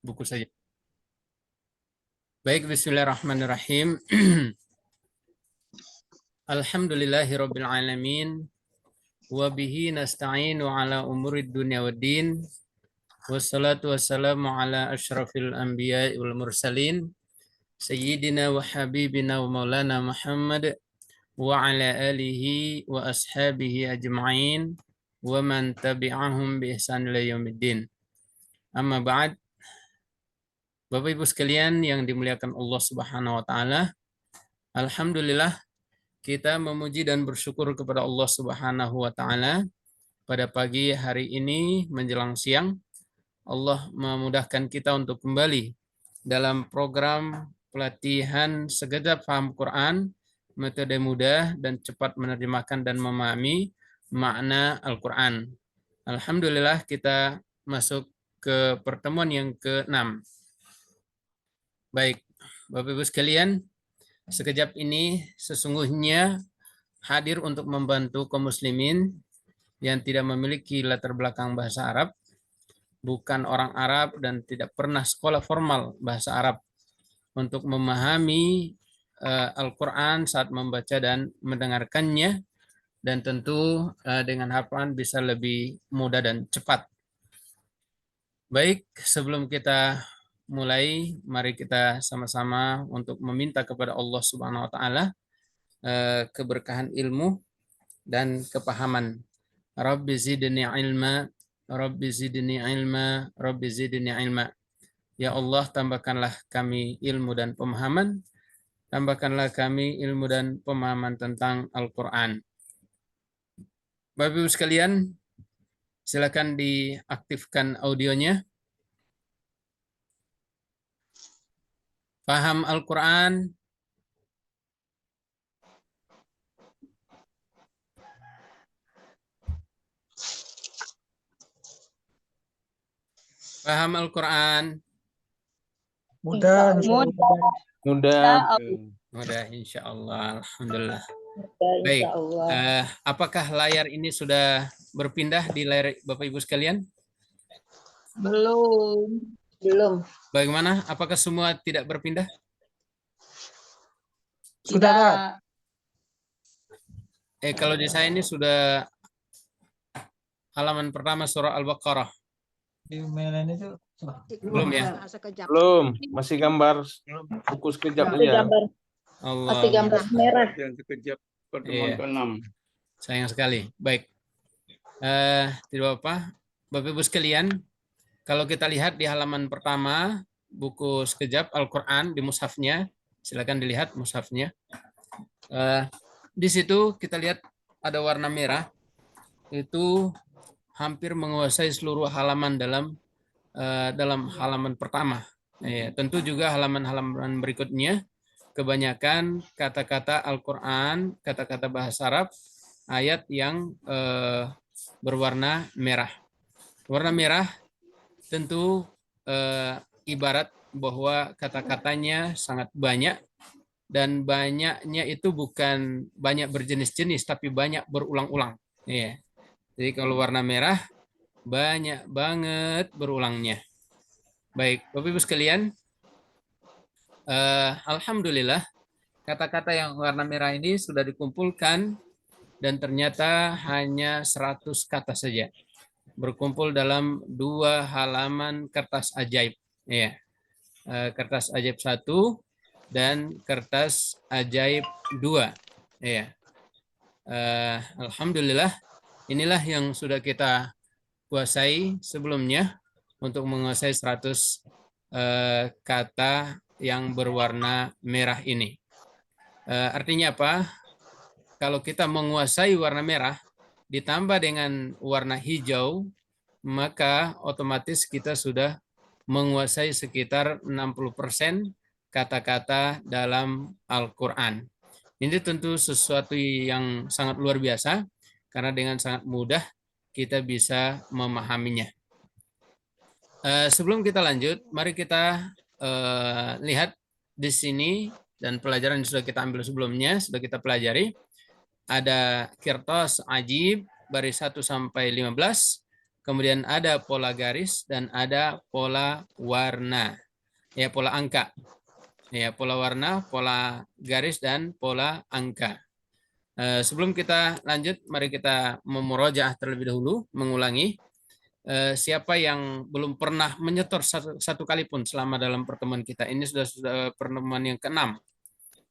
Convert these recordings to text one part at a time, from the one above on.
buku saja. Baik, bismillahirrahmanirrahim. Alhamdulillahirabbil alamin wa bihi nasta'inu ala umurid dunya waddin. Wassalatu wassalamu ala asyrafil anbiya'i wal mursalin sayyidina wa habibina wa maulana Muhammad wa ala alihi wa ashabihi ajma'in wa man tabi'ahum bi ihsan ila yaumiddin. Amma ba'd. Bapak Ibu sekalian yang dimuliakan Allah Subhanahu wa taala, alhamdulillah kita memuji dan bersyukur kepada Allah Subhanahu wa taala pada pagi hari ini menjelang siang. Allah memudahkan kita untuk kembali dalam program pelatihan segenap paham Quran, metode mudah dan cepat menerjemahkan dan memahami makna Al-Quran. Alhamdulillah kita masuk ke pertemuan yang ke-6. Baik, Bapak Ibu sekalian, sekejap ini sesungguhnya hadir untuk membantu kaum muslimin yang tidak memiliki latar belakang bahasa Arab, bukan orang Arab dan tidak pernah sekolah formal bahasa Arab, untuk memahami Al-Quran saat membaca dan mendengarkannya, dan tentu dengan harapan bisa lebih mudah dan cepat. Baik, sebelum kita mulai, mari kita sama-sama untuk meminta kepada Allah Subhanahu wa taala keberkahan ilmu dan kepahaman. Rabbi zidni ilma, Rabbi zidni ilma, Rabbi zidni ilma. Ya Allah, tambahkanlah kami ilmu dan pemahaman, tambahkanlah kami ilmu dan pemahaman tentang Al-Qur'an. Bapak Ibu sekalian, silakan diaktifkan audionya. Paham Al-Quran? Paham Al-Quran? Mudah. Mudah, insya Allah. Alhamdulillah. Baik. Apakah layar ini sudah berpindah di layar Bapak Ibu sekalian? Belum. Bagaimana? Apakah semua tidak berpindah? Sudah. Kalau di saya ini sudah halaman pertama surah Al-Baqarah. Di mainan itu Belum ya? Belum, masih gambar buku sekejap aja. Masih gambar merah. Yang sekejap pertemuan ke-6. Sayang sekali. Baik. Tidak apa-apa. Bapak Ibu sekalian, kalau kita lihat di halaman pertama buku sekejap Al-Quran di mushafnya, silakan dilihat mushafnya. Di situ kita lihat ada warna merah, itu hampir menguasai seluruh halaman dalam halaman pertama. Tentu juga halaman-halaman berikutnya kebanyakan kata-kata Al-Quran, kata-kata bahasa Arab, ayat yang berwarna merah. Warna merah tentu ibarat bahwa kata-katanya sangat banyak, dan banyaknya itu bukan banyak berjenis-jenis, tapi banyak berulang-ulang. Jadi kalau warna merah, banyak banget berulangnya. Baik, Bapak Ibu sekalian, alhamdulillah kata-kata yang warna merah ini sudah dikumpulkan, dan ternyata hanya 100 kata saja. Berkumpul dalam 2 halaman kertas ajaib. Kertas ajaib 1 dan kertas ajaib 2. Alhamdulillah, inilah yang sudah kita kuasai sebelumnya untuk menguasai 100 kata yang berwarna merah ini. Artinya apa? Kalau kita menguasai warna merah ditambah dengan warna hijau, maka otomatis kita sudah menguasai sekitar 60% kata-kata dalam Al-Quran. Ini tentu sesuatu yang sangat luar biasa, karena dengan sangat mudah kita bisa memahaminya. Sebelum kita lanjut, mari kita lihat di sini, dan pelajaran yang sudah kita ambil sebelumnya, sudah kita pelajari. Ada kirtas ajib baris 1 sampai 15, kemudian ada pola garis, dan ada pola warna. Ya, pola angka. Ya, pola warna, pola garis, dan pola angka. Sebelum kita lanjut, mari kita memurojaah terlebih dahulu, mengulangi. Siapa yang belum pernah menyetor satu kali pun selama dalam pertemuan kita. Ini sudah pertemuan yang ke-6.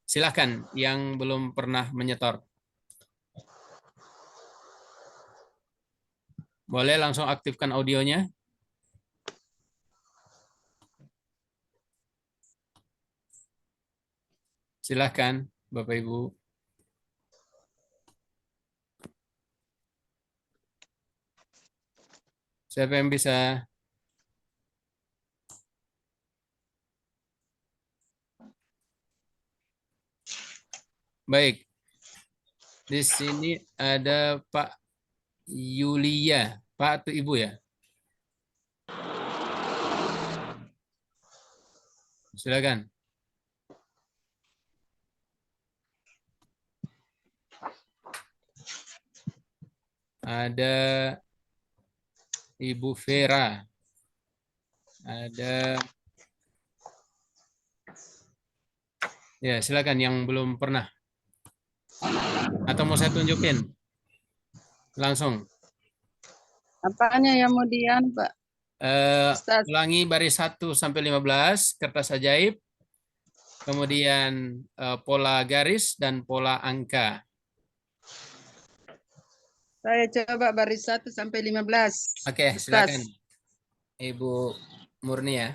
Silakan yang belum pernah menyetor. Boleh langsung aktifkan audionya. Silakan, Bapak Ibu. Siapa yang bisa? Baik. Di sini ada Pak Yulia. Pak atau Ibu ya? Silakan. Ada Ibu Vera. Ada. Ya, silakan yang belum pernah. Atau mau saya tunjukin? Langsung. Apanya yang kemudian, Pak? Ustaz. Ulangi baris 1 sampai 15, kertas ajaib. Kemudian pola garis dan pola angka. Saya coba baris 1 sampai 15. Oke, Ustaz. silakan. Ibu Murni ya.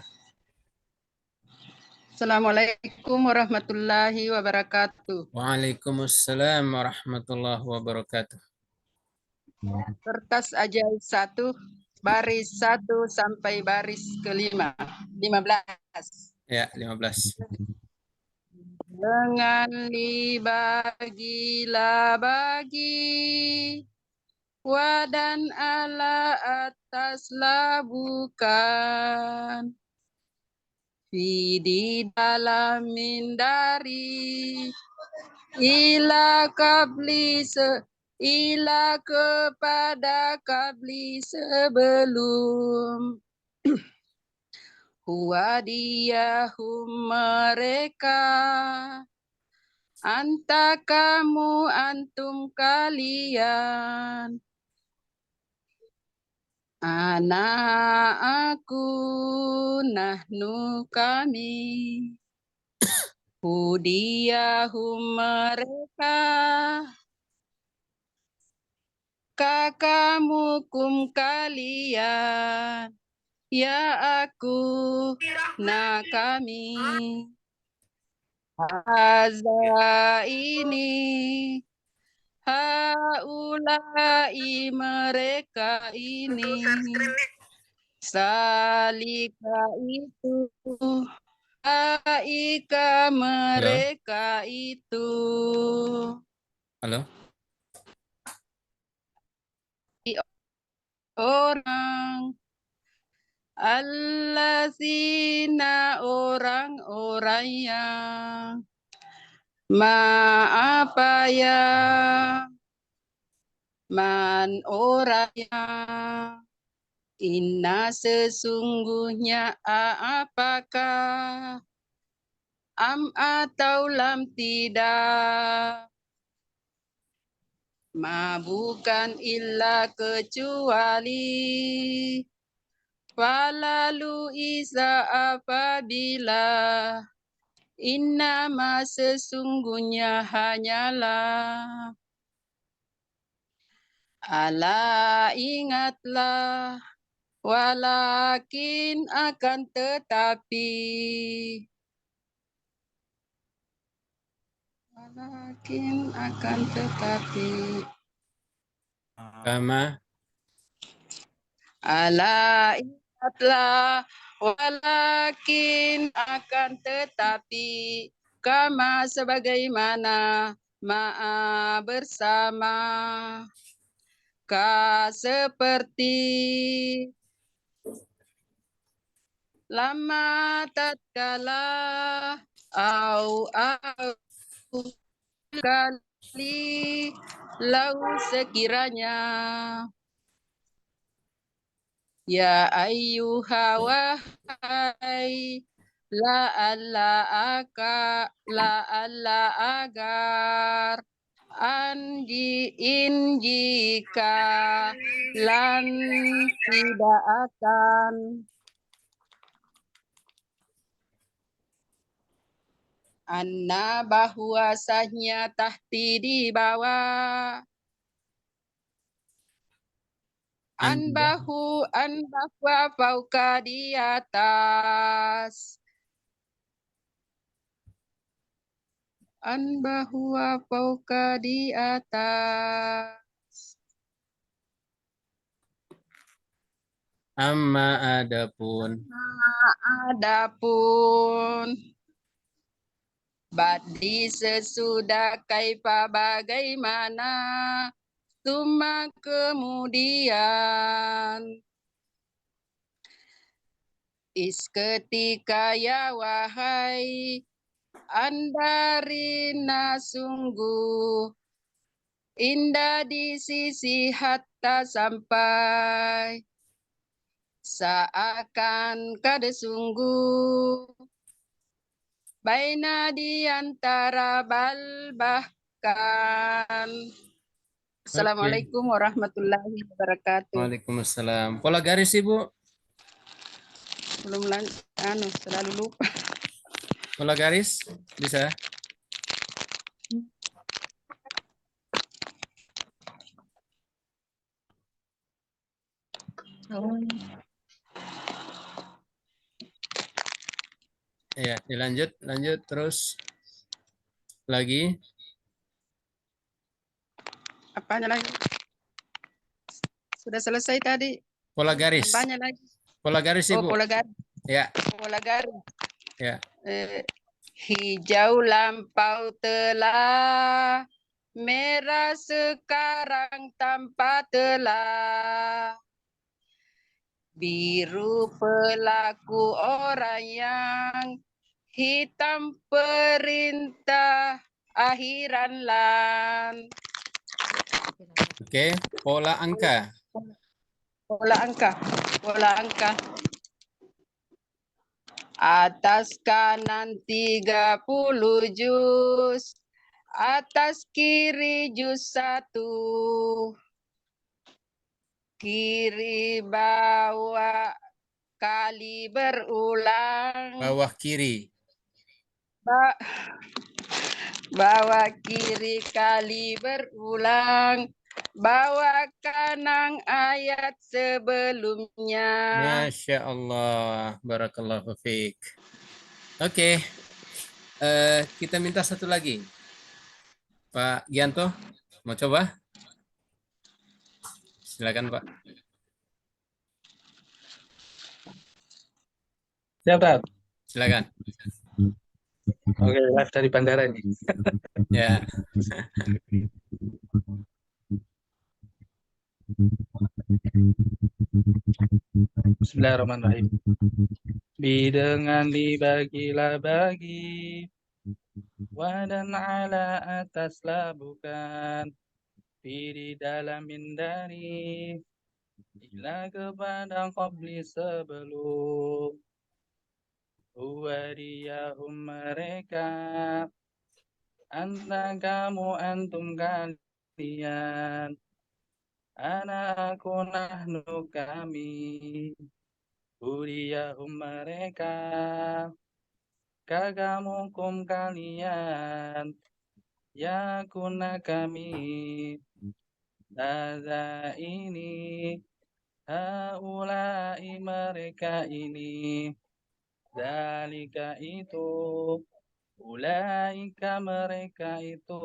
Assalamualaikum warahmatullahi wabarakatuh. Waalaikumsalam warahmatullahi wabarakatuh. Kertas ajaib 1, baris 1 sampai baris ke-5. 15. Ya, 15. Dengan dibagilah bagi, wadan ala ataslah bukan. Di dalamin dari ila kabli ila kepada kabli sebelum. Huwa diyahum mereka, anta kamu antum kalian. Anak aku, nahnu kami. Hudiyahum mereka, kakamukum kalian. Ya aku, nah kami. Haza ini, haulai mereka ini. Salika itu, aika mereka itu. Halo. Orang allazina orang-orang yang apa ya, man orang yang inna sesungguhnya apakah am atau lam tidak, ma bukan illa kecuali, falalu isa apabila, innama sesungguhnya hanyalah, ala ingatlah, walakin akan tetapi, walakin akan tetapi, Kama. ala ingatlah, walakin akan tetapi, kama sebagaimana, ma'a bersama, ka seperti, lama tatkala, au kali, lau sekiranya, Ya ayyuha wahai la'alla agar jika lan tidak akan anna bahwasanya tahti di bawah an bahwa fauka di atas an bahwa fauka di atas Amma adapun adapun badi sesudah kaifa bagaimana Tuma kemudian ketika ya wahai andarina sungguh indah di sisi hatta sampai seakan kada sungguh baina di antara bal bahkan. Assalamualaikum warahmatullahi wabarakatuh. Waalaikumsalam. Pola garis Ibu. Belum selalu lupa. Pola garis bisa. Ya, lanjut terus lagi. Apanya lagi? Sudah selesai tadi. Pola garis. Apanya lagi? Pola garis Oh, Ibu. pola garis. Ya, Pola garis. ya. Hijau lampau telah, merah sekarang tanpa telah. Biru pelaku orang yang hitam perintah akhiran lan. Oke, pola angka. Pola angka. Pola angka. Atas kanan 30 juz. Atas kiri juz 1. Kiri bawah kali berulang. Bawah kiri. Bawah kiri kali berulang. Bawah kanan ayat sebelumnya. Masya Allah. Barakallahu fiik. Oke. Kita minta satu lagi. Pak Gianto, mau coba? Silakan Pak. Siap, Tat? Silakan. Oke, live dari bandara ini. Ya. Bismillahirrahmanirrahim. Dengan dibagilah bagi wadan ala ataslah bukan di dalam dari ila kepada qabli sebelum huwadiyahum mereka anta kamu antum kalian ana aku nahnu kami huwadiyahum mereka kagamukum kalian ya kuna kami hadza ini haulai mereka ini zalika itu ulaika mereka itu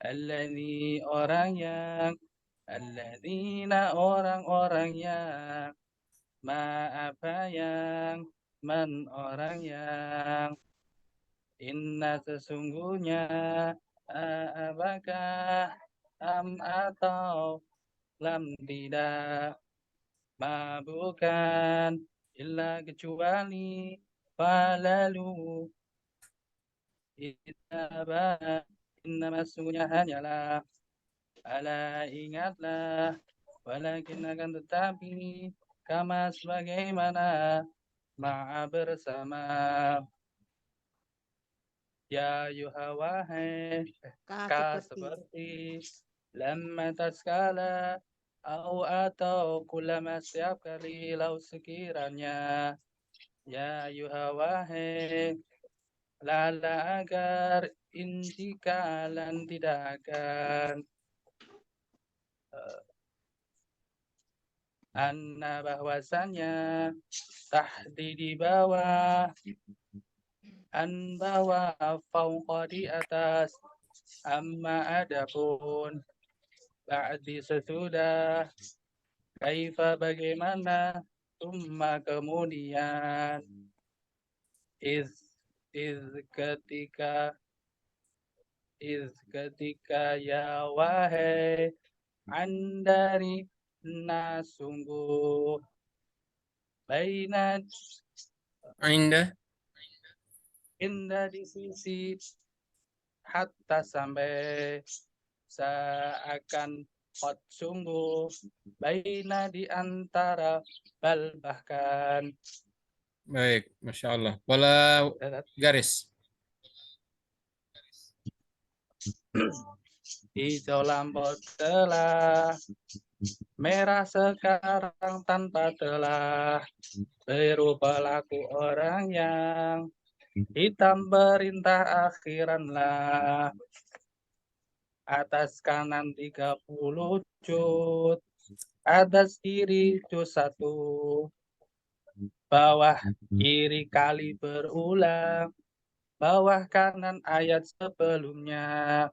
alladzi orang yang alladzina orang-orang yang apa yang man orang yang inna sesungguhnya apakah atau lam tidak ma bukan illa kecuali falalu inna sesungguhnya hanyalah ala ingatlah walakin akan tetapi kama sebagaimana ma'a bersama. Ya yuhawahai ka seperti lamma taskala atau kulama setiap kali lau sekiranya. Ya yuhawahai lala agar intikalan tidak akan anna bahwasanya tahdi di bawah an bawah fauqa di atas amma adapun ba'di sesudah kaifa bagaimana summa kemudian iz ketika ya wahai andari sungguh bainat Indah. indah di sisi hatta sampai seakan hot sungguh baina di antara bal bahkan. Baik, Masya Allah. Bola garis. Hijau lampau telah merah sekarang tanpa telah berupa laku orang yang hitam perintah akhiranlah. Atas kanan 30 cut, atas kiri cut 1, bawah kiri kali berulang, bawah kanan ayat sebelumnya.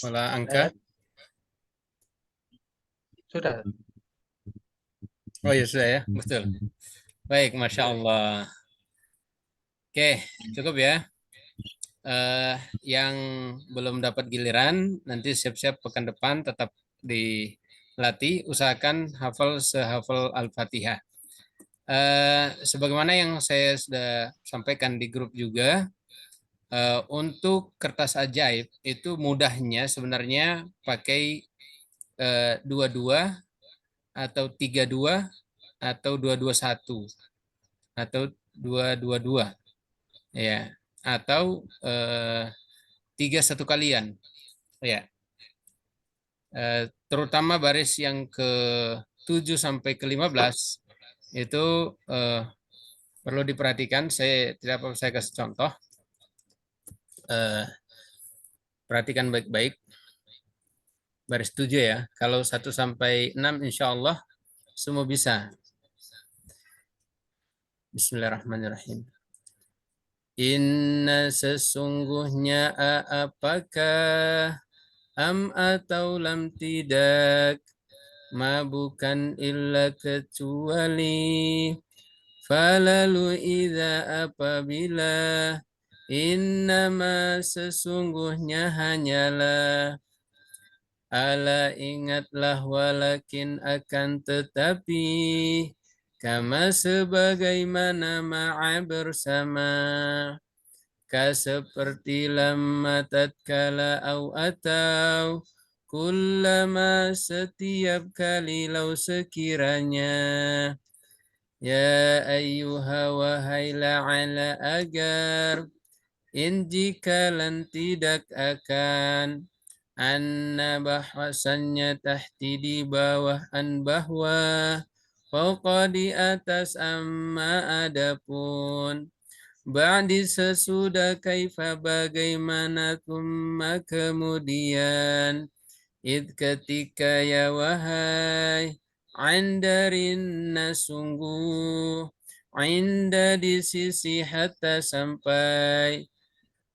Bola angka. Sudah. Oh ya sudah ya, betul. Baik, Masya Allah. Oke, cukup ya. Yang belum dapat giliran, nanti siap-siap pekan depan tetap dilatih. Usahakan hafal sehafal Al-Fatihah. Sebagaimana yang saya sudah sampaikan di grup juga, untuk kertas ajaib itu mudahnya sebenarnya pakai 22 atau 32 atau 221 atau 222 ya, atau 3 kalian ya. Terutama baris yang ke-7 sampai ke-15 itu perlu diperhatikan. Saya tidak apa, saya kasih contoh. Perhatikan baik-baik baris 7 ya. Kalau 1 sampai 6 insya Allah semua bisa. Bismillahirrahmanirrahim. Inna sesungguhnya apakah atau lam tidak ma bukan illa kecuali falalu idza apabila innama sesungguhnya hanyalah ala ingatlah walakin akan tetapi kama sebagaimana ma'a bersama ka seperti lamma tatkala au atau kullama setiap kali lau sekiranya ya ayyuha wahai la'ala agar in jikalan tidak akan anna bahwasannya tahti di bawah an bahwa fauqa di atas amma adapun ba'di sesudah kaifa bagaimana thumma kemudian id ketika ya wahai andarinna sungguh inda di sisi hatta sampai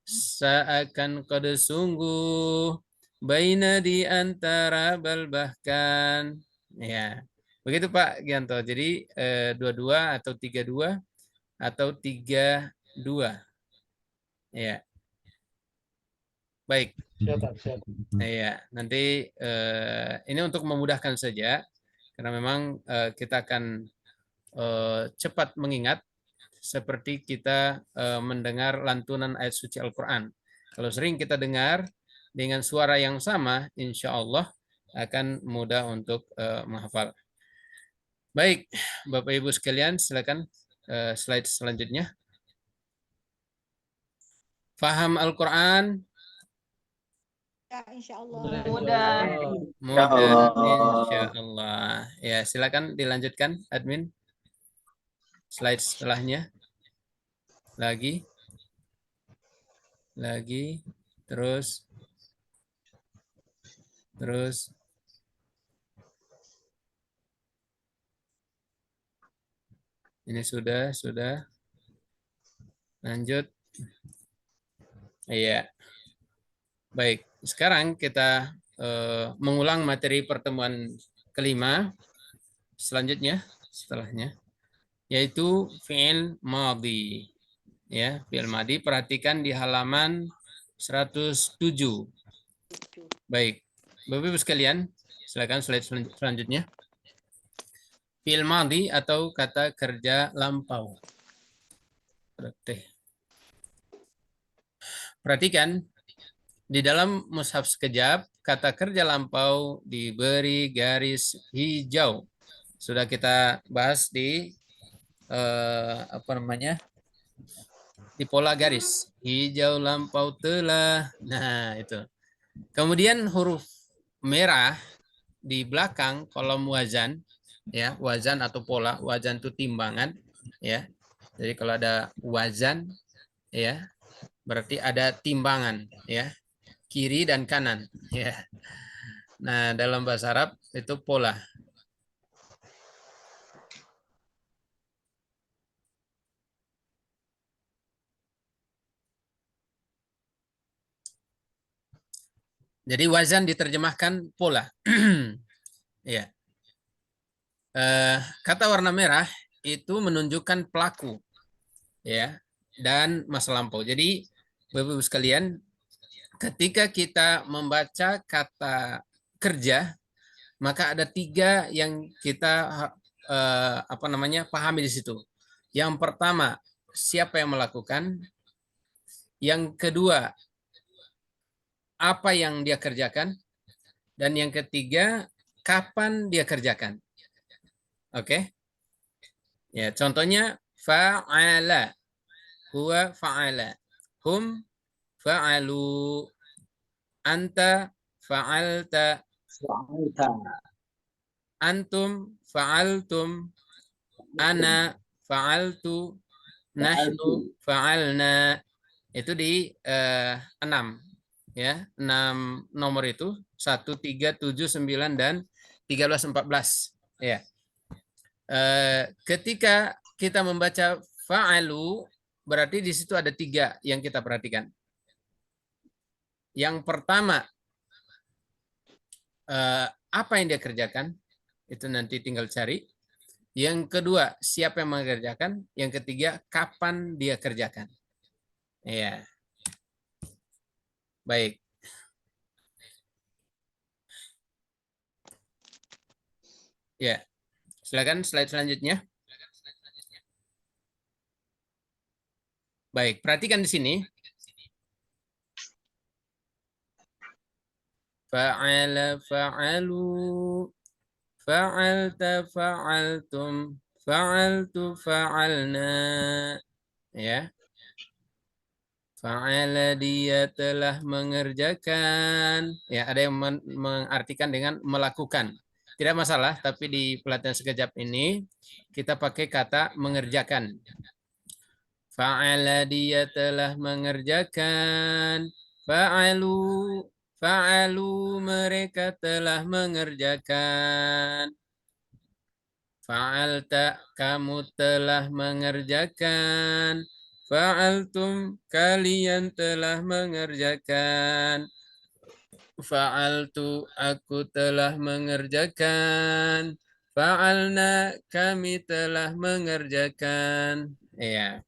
seakan qad sungguh baina di antara bal bahkan ya. Begitu Pak Gianto. Jadi 22 atau 32 atau 32 ya. Baik. Siap. Ya, nanti ini untuk memudahkan saja karena memang kita akan cepat mengingat seperti kita mendengar lantunan ayat suci Al-Quran. Kalau sering kita dengar dengan suara yang sama, insya Allah akan mudah untuk menghafal. Baik, Bapak Ibu sekalian, silakan slide selanjutnya. Faham Al-Quran? Ya, insya Allah. Mudah. Mudah, insya Allah. Ya, silakan dilanjutkan, admin. Slide setelahnya. Lagi, terus. Ini sudah. Lanjut. Iya. Baik, sekarang kita mengulang materi pertemuan kelima selanjutnya setelahnya, yaitu fi'il madhi. Ya, fi'il madhi, perhatikan di halaman 107. Baik, Bapak Ibu sekalian, silakan slide selanjutnya. Fi'il madhi atau kata kerja lampau. Perhatikan di dalam mushaf sekejap, kata kerja lampau diberi garis hijau. Sudah kita bahas di di pola garis. Hijau lampau telah. Nah, itu. Kemudian huruf merah di belakang kolom wazan, ya, wazan atau pola. Wazan itu timbangan, ya. Jadi kalau ada wazan, ya, berarti ada timbangan, ya. Kiri dan kanan, ya. Nah, dalam bahasa Arab itu pola. Jadi wazan diterjemahkan pola. Ya. Kata warna merah itu menunjukkan pelaku, ya, dan masa lampau. Jadi Bapak-Ibu sekalian, ketika kita membaca kata kerja, maka ada 3 yang kita pahami di situ. Yang pertama, siapa yang melakukan? Yang kedua, apa yang dia kerjakan? Dan yang ketiga, kapan dia kerjakan? Oke. Ya, contohnya fa'ala. Huwa fa'ala. Hum fa'alu. Anta fa'alta. Antum fa'altum. Ana fa'altu. Nahnu fa'alna. Itu di 6. Ya, 6 nomor itu. 1, 3, 7, 9, dan 13, 14. Ya. Ketika kita membaca fa'alu, berarti di situ ada 3 yang kita perhatikan. Yang pertama, apa yang dia kerjakan? Itu nanti tinggal cari. Yang kedua, siapa yang mengerjakan? Yang ketiga, kapan dia kerjakan? Ya. Baik. Ya. Silakan slide selanjutnya. Baik, perhatikan di sini. Fa'ala fa'alu, fa'alta fa'altum, fa'altu fa'alna. Ya. Fa'ala, dia telah mengerjakan. Ya, ada yang mengartikan dengan melakukan. Tidak masalah, tapi di pelatihan sekejap ini kita pakai kata mengerjakan. Fa'ala, dia telah mengerjakan. Fa'alu, mereka telah mengerjakan. Fa'alta, kamu telah mengerjakan. Fa'altum, kalian telah mengerjakan. Fa'altu, aku telah mengerjakan. Fa'alna, kami telah mengerjakan. Iya.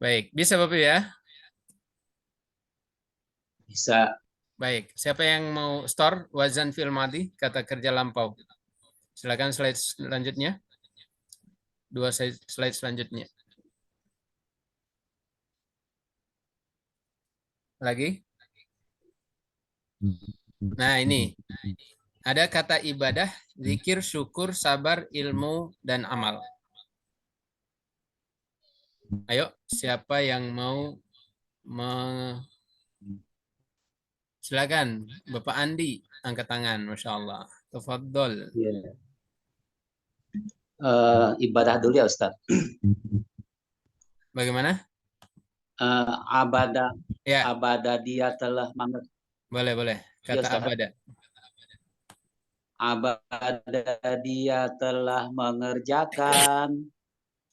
Baik, bisa Bapak ya? Bisa. Baik, siapa yang mau store wazan fi'il madhi, kata kerja lampau? Silakan slide selanjutnya. 2 slide selanjutnya. Lagi. Nah, ini. Ada kata ibadah, zikir, syukur, sabar, ilmu, dan amal. Ayo, siapa yang mau silakan, Bapak Andi, angkat tangan, Masya Allah. Tafadhol. Iya. Ibadah dulu ya Ustaz. Bagaimana? Abada Ya, dia telah boleh. Kata Ustaz. abada. Abada dia telah mengerjakan.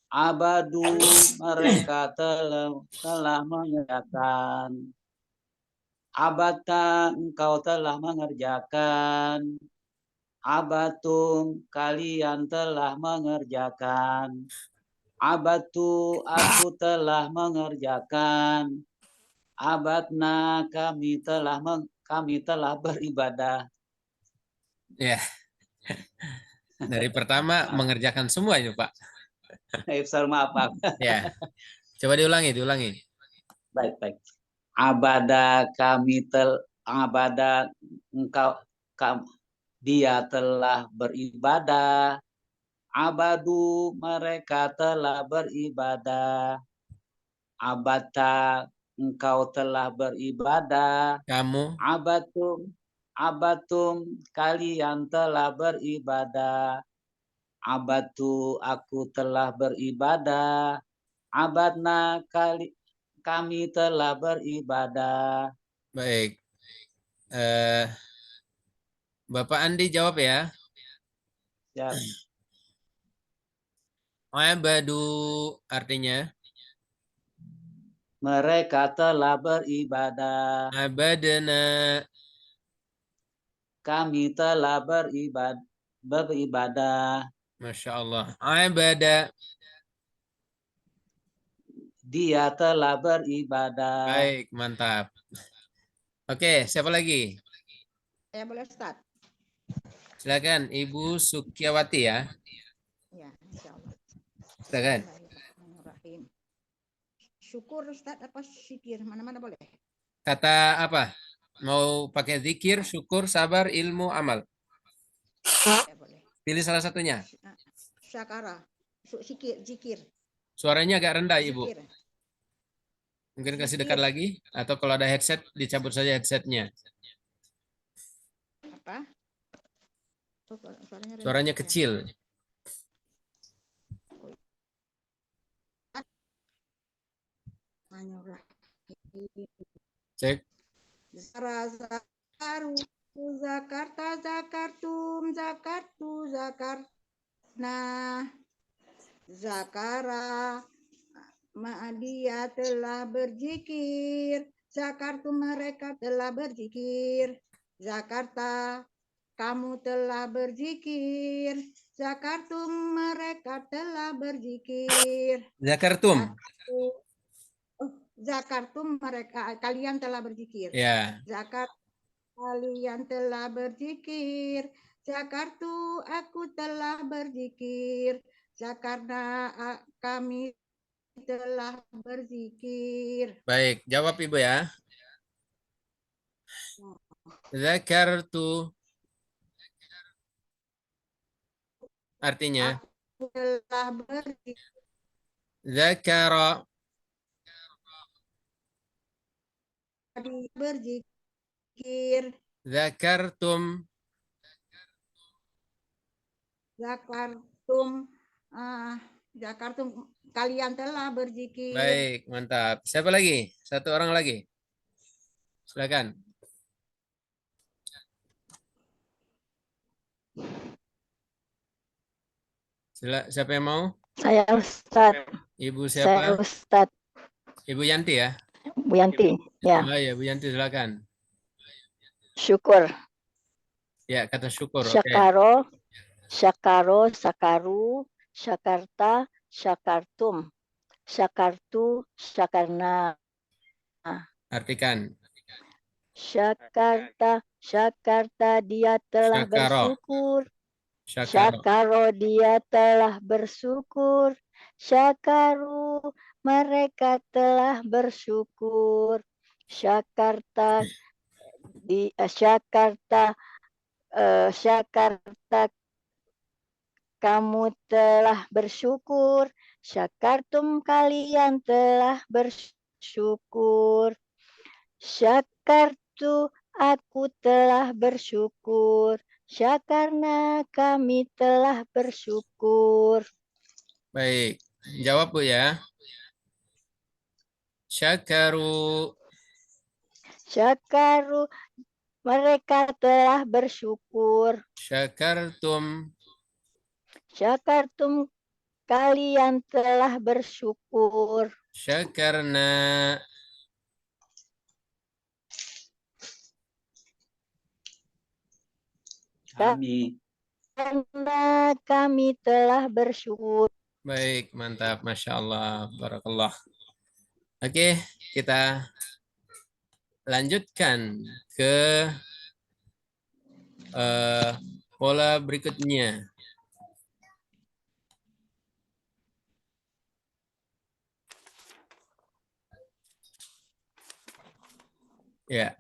Abadu mereka telah mengerjakan. Abata engkau telah mengerjakan. Abatum kalian telah mengerjakan. Abatu aku telah mengerjakan. Abadna kami telah beribadah. Ya, dari pertama mengerjakan semua itu, Pak. Ifsar maaf, Pak. Ya, coba diulangi. Baik. Abada engkau dia telah beribadah. Abadu mereka telah beribadah. Abata engkau telah beribadah. Kamu, Abatum kalian telah beribadah. Abatu aku telah beribadah. Abadna kami telah beribadah. baik. Bapak Andi jawab ya. Ya. Abadu artinya Mereka telah beribadah. abadana. Kami telah beribadah. Masya Allah. Abada. Dia telah beribadah. Baik, mantap. Oke, siapa lagi? Saya boleh Ustaz? Silakan Ibu Sukiawati ya. Ya, insya Allah. Silakan. Bismillahirrahmanirrahim. Syukur Ustaz apa syikir? Mana-mana boleh. Kata apa? Mau pakai zikir, syukur, sabar, ilmu, amal. Ya, boleh. Pilih salah satunya. Syakara. Zikir. Suaranya agak rendah, Ibu. Zikir. Mungkin kasih Zikir. dekat lagi. Atau kalau ada headset, dicabut saja headsetnya. Apa? Oh, rendah. Suaranya kecil. Cek. Zakaru, Zakarta, Zakartum, Zakartu, Zakarna, Zakara, dia telah berzikir. Zakartu mereka telah berzikir. Zakarta, kamu telah berzikir. Zakartum mereka telah berzikir. Zakartum. Zakartum mereka kalian telah berzikir. Ya. Zakat kalian telah berzikir. Zakartu aku telah berzikir. Zakarna kami telah berzikir. Baik, jawab Ibu ya. Zakartu artinya Aku telah berzikir. zakara Berzikir. zakartum Zakartum kalian telah berzikir. Baik, mantap. Siapa lagi? Satu orang lagi. Silakan. Siapa yang mau? Saya Ustaz. Ibu Saya siapa? Ustaz. Ibu Yanti ya? Bu Yanti. Ya. Oh ya, Bu Yanti silakan. Syukur. Ya, kata syukur. Syakaro, syakaro, sakaru, syakarta, syakartum, syakartu, syakarna. Artikan. Syakarta dia telah Syakaro. bersyukur. Syakaro. Syakaro dia telah bersyukur. Syakaru mereka telah bersyukur. Syakarta syakarta kamu telah bersyukur. Syakartum kalian telah bersyukur. Syakartu aku telah bersyukur. Syakarna kami telah bersyukur. Baik, jawab Bu ya. Syakaru. Syakaru mereka telah bersyukur. Syakartum. Syakartum kalian telah bersyukur. Syakarna. Kami. Karena kami telah bersyukur. Baik, mantap. Masya Allah. Barakallah. Oke, kita lanjutkan ke pola berikutnya. Ya.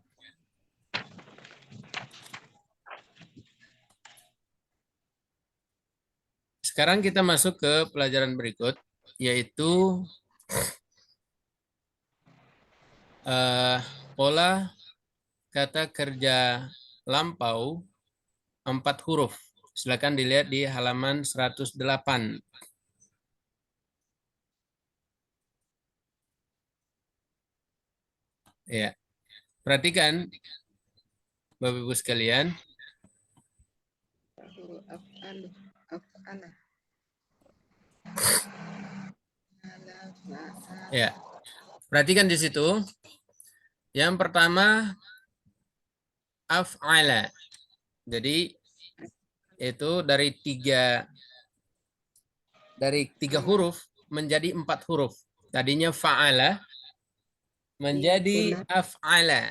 Sekarang kita masuk ke pelajaran berikut, yaitu pola kata kerja lampau 4 huruf. Silakan dilihat di halaman 108. Ya. Perhatikan Bapak Ibu sekalian. Ya. Perhatikan di situ. Yang pertama af'ala. Jadi itu dari tiga huruf menjadi 4 huruf. Tadinya fa'ala menjadi af'ala.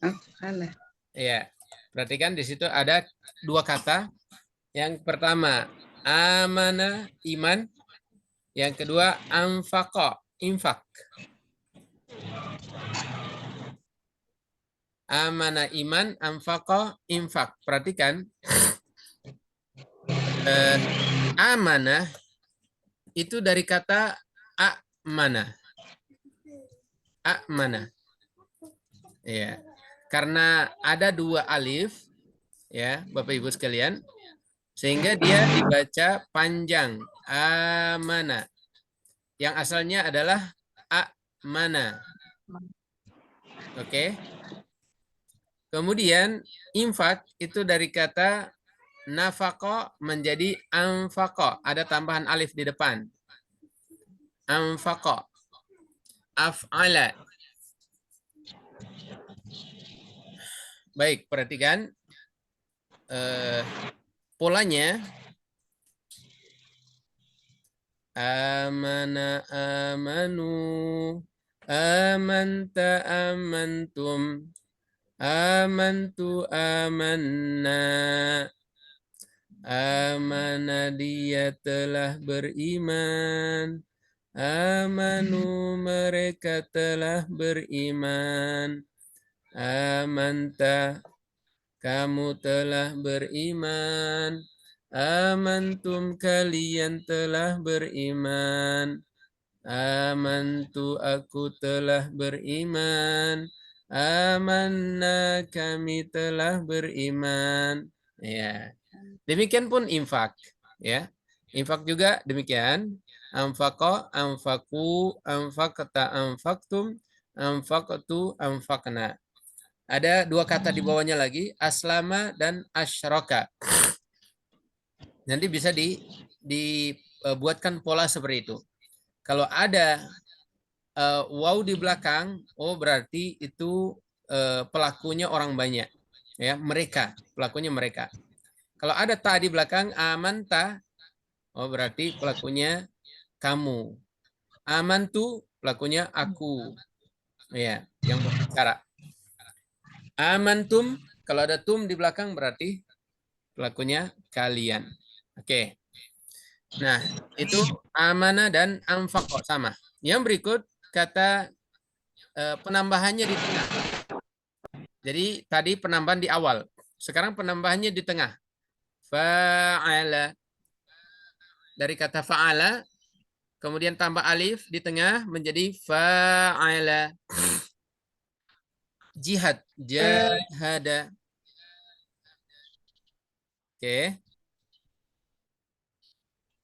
Af'ala. Ya. Perhatikan di situ ada 2 kata. Yang pertama amana, iman. Yang kedua anfaqa, infak. Amana, iman, anfaqa, infak. Perhatikan. Amanah itu dari kata a'mana. A'mana. Ya. Karena ada 2 alif, ya, Bapak Ibu sekalian, sehingga dia dibaca panjang. Amana. Yang asalnya adalah a'mana. Oke. Kemudian infak itu dari kata nafaqo menjadi anfaqo. Ada tambahan alif di depan. Anfaqo. Af'ala. Baik, perhatikan polanya. Amana, amanu, amanta, amantum, amantu, amanna. Amana dia telah beriman. Amanu mereka telah beriman. Amanta kamu telah beriman. Amantum kalian telah beriman. Amantu aku telah beriman. Amanna kami telah beriman. Ya. Demikian pun infak, ya. Infak juga demikian. Anfaqa, anfaku, anfaqta, anfaqtum, anfaqtu, anfaqna. Ada 2 kata di bawahnya lagi, aslama dan asyraka. Nanti bisa dibuatkan pola seperti itu. Kalau ada waw di belakang, oh berarti itu pelakunya orang banyak, ya, mereka, pelakunya mereka. Kalau ada ta di belakang, amanta, oh berarti pelakunya kamu. Amantu, pelakunya aku. Ya, yang berbicara. Amantum, kalau ada tum di belakang berarti pelakunya kalian. Oke. Nah, itu amana dan anfaqo sama. Yang berikut kata penambahannya di tengah. Jadi tadi penambahan di awal. Sekarang penambahannya di tengah. Fa'ala. Dari kata fa'ala, kemudian tambah alif di tengah menjadi fa'ala. Jihad. Jahada. Oke.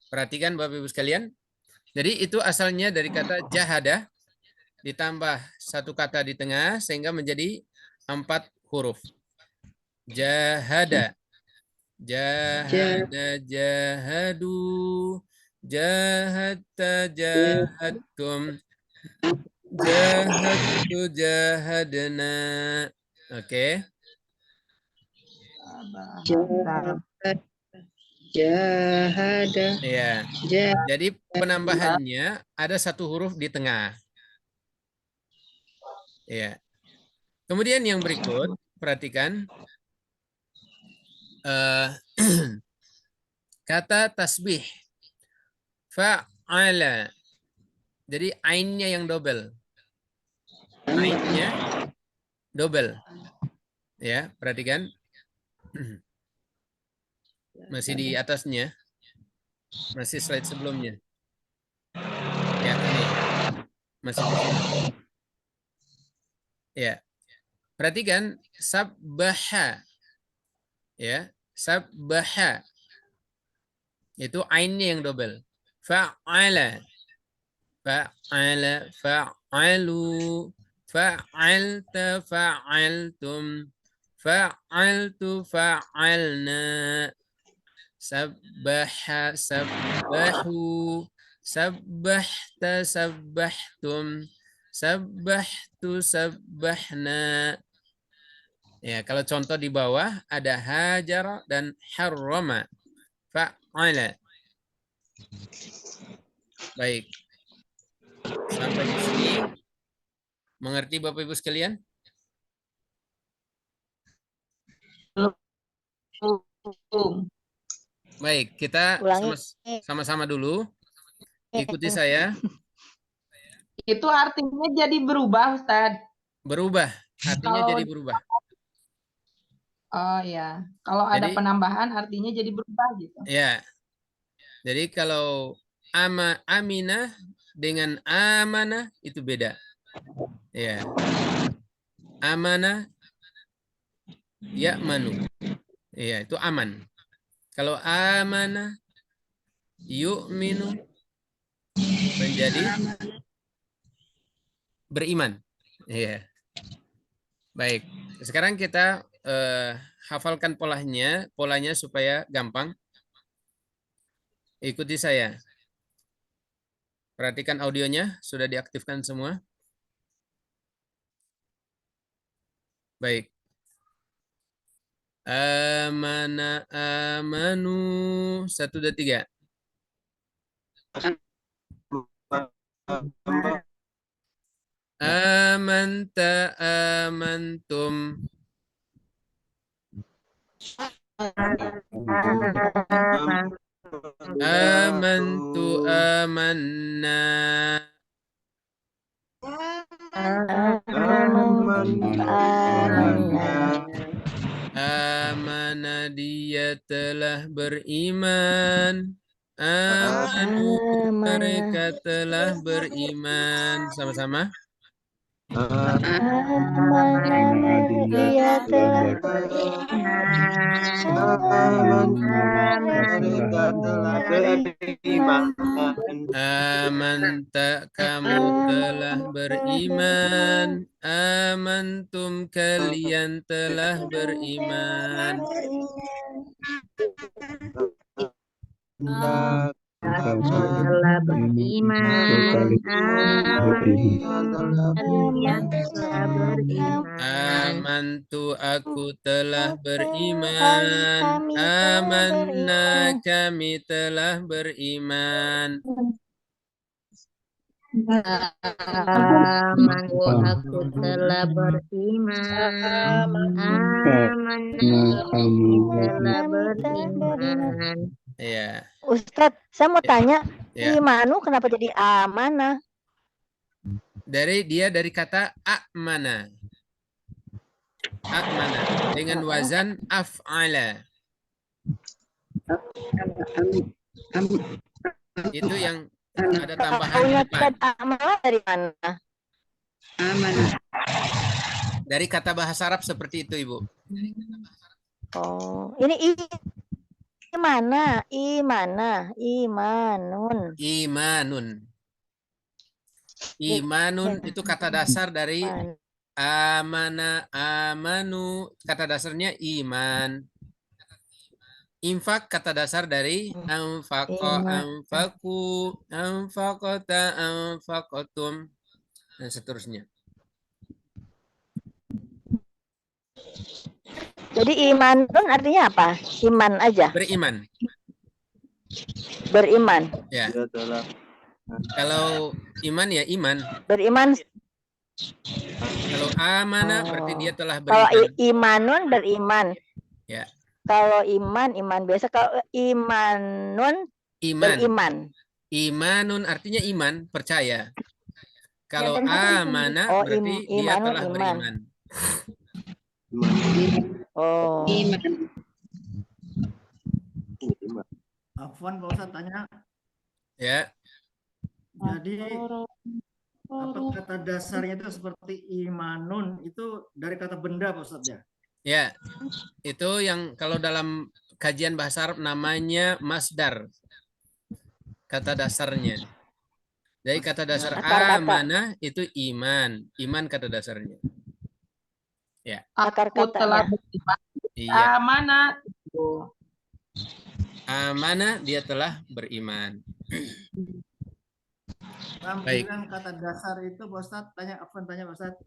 Perhatikan Bapak Ibu sekalian. Jadi itu asalnya dari kata jahada ditambah satu kata di tengah sehingga menjadi 4 huruf. Jahada. Jahada, jahadu, jahadta, jahadtum, jahadtu, jahadna. Oke. Jahada. Ya. Jadi penambahannya ada 1 huruf di tengah. Ya. Kemudian yang berikut, perhatikan. Kata tasbih. Fa'ala. Jadi ainnya yang double. Ainnya double. Ya, perhatikan. Masih di atasnya. Masih slide sebelumnya. Ya, ini. Masih di sini. Ya. Perhatikan sabbaha. Ya, sabbaha. Itu ainnya yang double. Fa'ala. Fa'ala, fa'alu, fa'alta, fa'altum, fa'altu, fa'alna. Sabbaha, sabbahu, sabbahta, sabbahtum, sabbahtu, sabbahna. Ya, kalau contoh di bawah ada hajar dan harrama. Fa'ala. Baik. Sampai di sini. Mengerti Bapak Ibu sekalian? Baik, kita Ulangi. sama-sama dulu. Ikuti saya. Itu artinya jadi berubah, Ustaz. Berubah. Artinya Kalau- jadi berubah. Oh ya, kalau ada Jadi- penambahan artinya jadi berubah gitu. Ya. Jadi kalau aminah dengan amanah itu beda. Ya. Amanah ya'manu. Ya, itu aman. Kalau amanah yu'minu menjadi beriman. Ya. Baik. Sekarang kita hafalkan polanya supaya gampang. Ikuti saya. Perhatikan audionya, sudah diaktifkan semua. Baik. Amana, amanu. 1, 2, 3. Amanta, amantum. Amantu, amanna. Amana, dia telah beriman. Amanu, mereka telah beriman. Sama-sama. Dia telah Amanta, kamu telah beriman. Amantum, kalian telah beriman. telah beriman. Kalian telah beriman. Amantu, aku telah beriman. Amanna, kami telah beriman. Amantu, aku telah beriman. Amanna, kami telah beriman. Ya, Ustadz, saya mau tanya, ya. imanu kenapa jadi amanah? Dari kata amana. Amana dengan wazan af'ala. Itu yang ada tambahan di Taunya depan. amanah dari mana? Amanah. Dari kata bahasa Arab seperti itu, Ibu. Oh, ini imana, imanun. Imanun itu kata dasar dari Iman. amanu, kata dasarnya iman. Infak kata dasar dari anfaqa, Iman. anfaku, anfaqata, anfaqatum, dan seterusnya. Jadi imanun artinya apa? Iman aja. Beriman. Beriman. Ya. Kalau iman ya iman. Beriman. Kalau amanah berarti dia telah Kalau beriman. imanun beriman. Ya. Kalau iman biasa. Kalau imanun Iman. beriman. Imanun artinya iman, percaya. Kalau amanah Oh, berarti dia imanun telah iman. beriman. Oh. Iman. Afwan, Pak Ustadz tanya. Ya. Jadi apa kata dasarnya itu seperti imanun itu dari kata benda, Pak Ustadz ya? Ya. Itu yang kalau dalam kajian bahasa Arab namanya masdar. Kata dasarnya. Jadi kata dasar Akar kata. amanah itu iman. Iman kata dasarnya. Ya. Akar Aku telah katanya. beriman. Iya. Amanah. Amanah dia telah beriman. Pengambilan kata dasar itu, Pak Ustadz, Afwan tanya Pak Ustadz,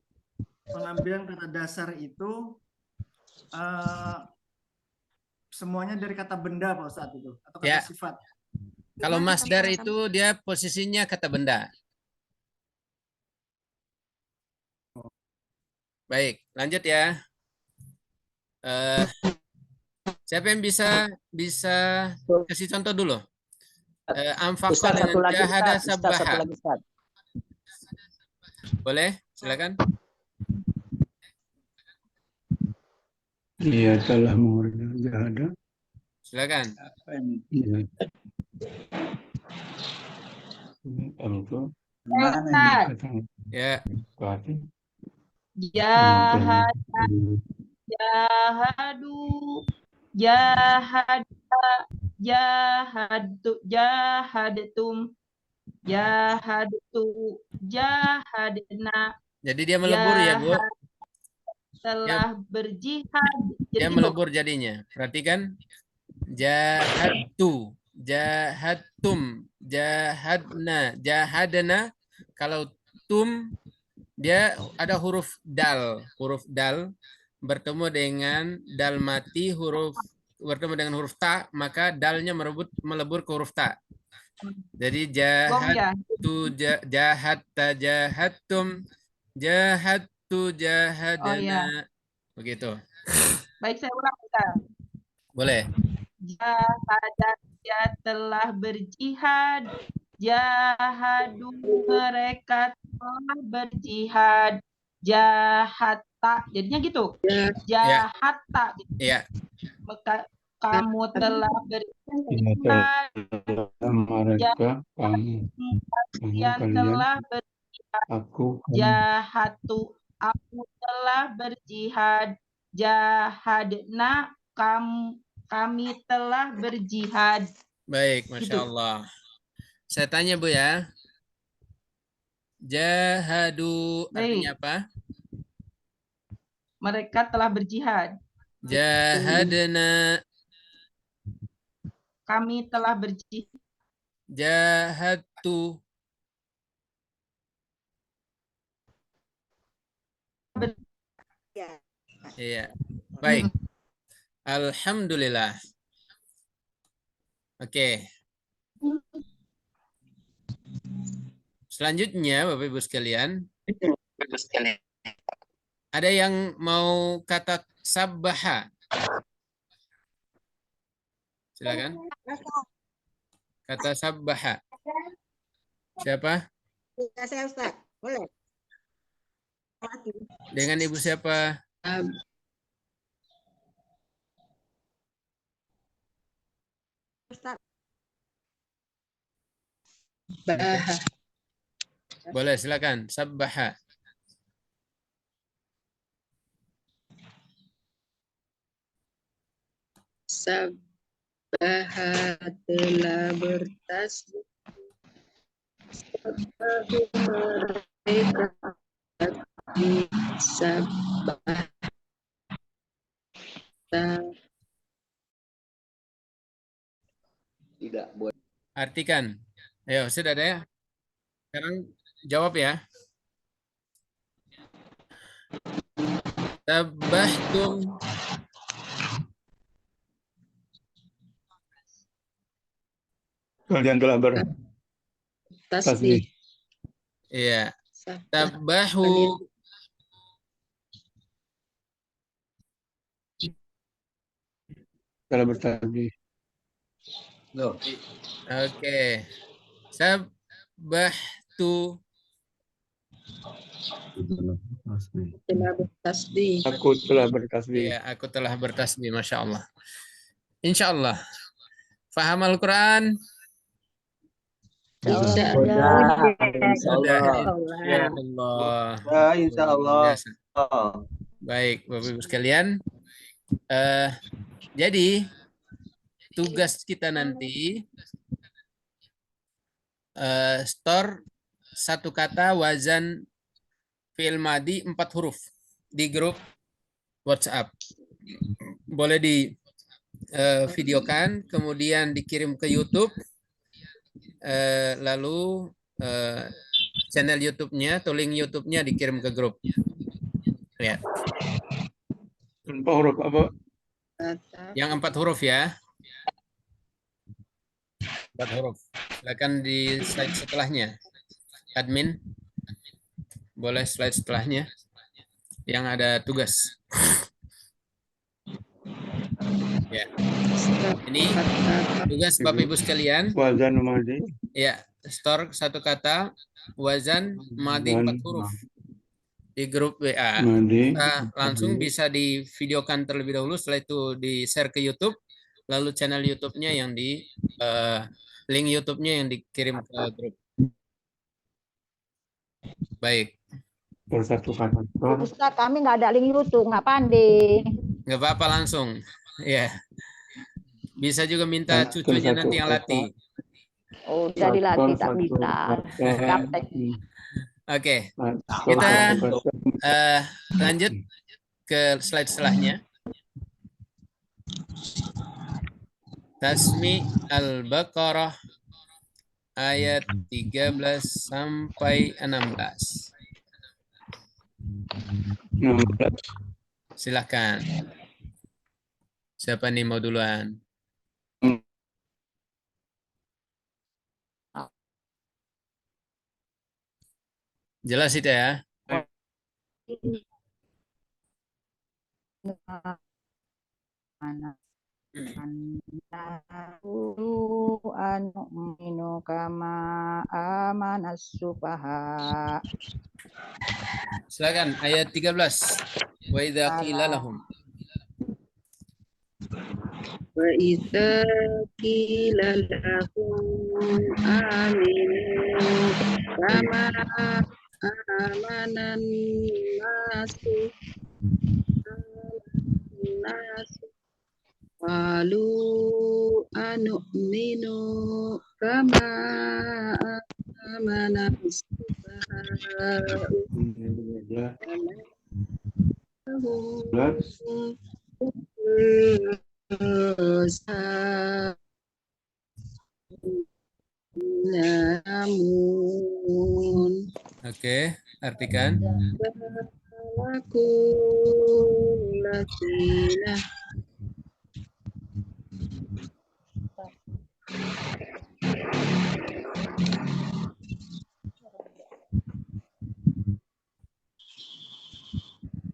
pengambilan kata dasar itu semuanya dari kata benda, Pak Ustadz itu, atau kata Ya. sifat? Kalau masdar itu dia posisinya kata benda. Baik, lanjut ya. Siapa yang bisa kasih contoh dulu? Anfaqa Ustaz, satu dengan lagi, jahada Ustaz. Ustaz, satu sabbaha. lagi, Ustaz. Boleh? Silakan. Dia telah mengerjakan jahada. Silakan. Iya. Untuk Ustaz. Ya. Jahadna. Jadi dia melebur ya, Bu. Telah berjihad. Dia melebur jadinya. Perhatikan. Jahadtu, jahadtum, jahadna, jahadna. Kalau tum dia ada huruf dal bertemu dengan dal mati, bertemu dengan huruf ta, maka dalnya melebur ke huruf ta. Jadi jahadtu, jahadta, jahadtum, jahadtu, jahadna. Begitu. Baik, saya ulang, Ustaz. Boleh. Jahadat, dia telah berjihad. Jahadu, mereka telah berjihad. Jahatta, jadinya gitu. Jahatta. Iya. Maka kamu telah berjihad. Mereka kamu Yang telah berjihad. Jahatu, aku telah berjihad. Jahadna, kami telah berjihad. Baik, Masya Allah. Saya tanya, Bu ya. Jahadu artinya apa? Mereka telah berjihad. Jahadna. Kami telah berjihad. Jahadtu. Iya. Baik. Alhamdulillah. Oke. Selanjutnya, Bapak Ibu sekalian. Ada yang mau kata sabbaha? Silakan. Kata sabbaha. Siapa? Ya, saya Ustaz. Boleh. Dengan Ibu siapa? Baha. Boleh, silakan. Sabbaha. Sabbaha telah bertasbih. Sabbahu mereka di sabbah. Tidak boleh. Artikan. Ayo, sudah ada ya? Sekarang jawab ya. Sabbahtum. Kalian telah bertasbih. Tasbih. Iya. Sabbah. Sabbahu. Telah bertasbih. Loh, Oke. Sabbahtu. Telah bertasbih. Aku telah bertasbih. Iya, aku telah bertasbih. Masya Allah. Insya Allah. Faham Al-Quran? Insya Allah. Insya Sudah. Allah. Ya Allah. Ya, insya Allah. Biasa. Baik, Bapak Ibu sekalian. Jadi, tugas kita nanti store satu kata wazan fi'il madi 4 huruf di grup WhatsApp. Boleh di videokan, kemudian dikirim ke YouTube, lalu channel YouTube-nya atau link YouTube-nya dikirim ke grup. Ya. 4 huruf apa? Yang 4 huruf ya. 4 huruf. Silakan di slide setelahnya. Admin, boleh slide setelahnya yang ada tugas. Ya. Ini tugas Bapak Ibu sekalian. Wazan madi. Ya, store satu kata wazan madi 4 huruf di grup WA. Madi. Nah, langsung bisa divideokan terlebih dahulu, setelah itu di-share ke YouTube, lalu channel YouTube-nya yang di link YouTube-nya yang dikirim ke grup. Baik. Bersatu kata. Ustaz, kami nggak ada link YouTube, nggak pandai. Nggak apa-apa, langsung. Ya. Bisa juga minta cucunya nanti yang latih. Oh, udah dilatih tak bisa. Gaptek. Oke. Kita lanjut ke slide setelahnya. Tasmi Al-Baqarah ayat 13 sampai 16. 16. Silakan. Siapa nih mau duluan? Jelas itu ya? Anu kama amanas sufaha. Silakan ayat 13. Wa idza qila lahum. Wa idza qila lahum aminu kama amanan nasu qalu anu'minu kama amana namun Oke, artikan.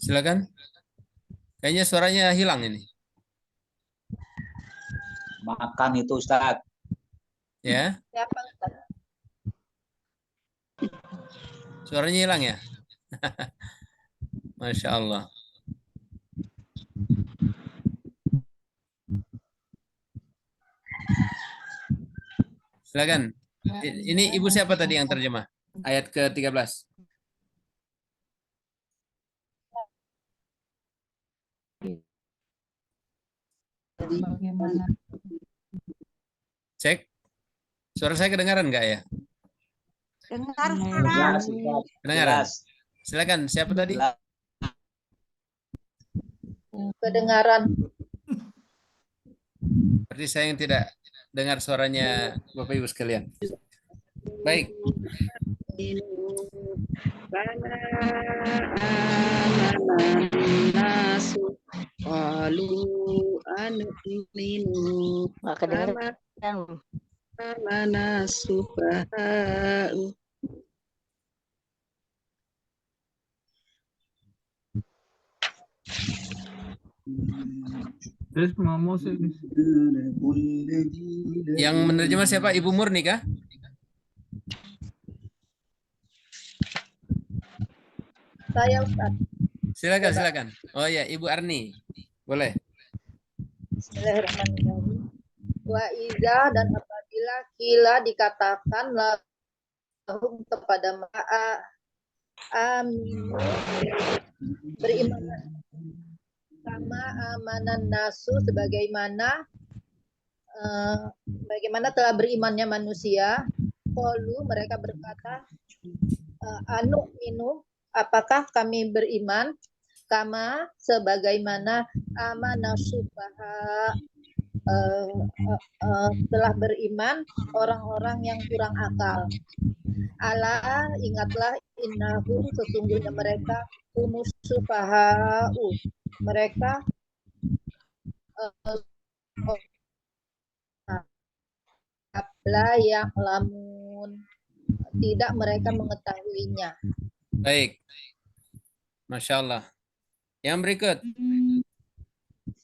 Silakan. Kayaknya suaranya hilang ini. Makan itu Ustaz. Ya. Suaranya hilang ya? Masya Allah. Silakan. Ini ibu siapa tadi yang terjemah? Ayat ke-13. Bagaimana? Cek. Suara saya kedengaran nggak ya? Dengar Jelas, sekarang. Ustaz. Kedengaran. Jelas. Silakan. Siapa tadi? Jelas. Kedengaran. Berarti saya yang tidak dengar suaranya Bapak Ibu sekalian. Baik. Nggak kedengeran. Terus mau sih. Yang menerjemah siapa? Ibu Murni kah? Saya Ustaz. Silakan, silakan. Oh ya, Ibu Arni. Boleh. Bismillahirrahmanirrahim. Wa iza dan apabila kila dikatakan lahum kepada aminu beriman sama amanan nasu sebagaimana telah berimannya manusia. Qalu mereka berkata anu minu apakah kami beriman kama sebagaimana amanah subaha telah beriman orang-orang yang kurang akal. Ala ingatlah innahum sesungguhnya mereka humus sufaha'u mereka la ya'lamun tidak mereka mengetahuinya. Baik. Masya Allah. Yang berikut.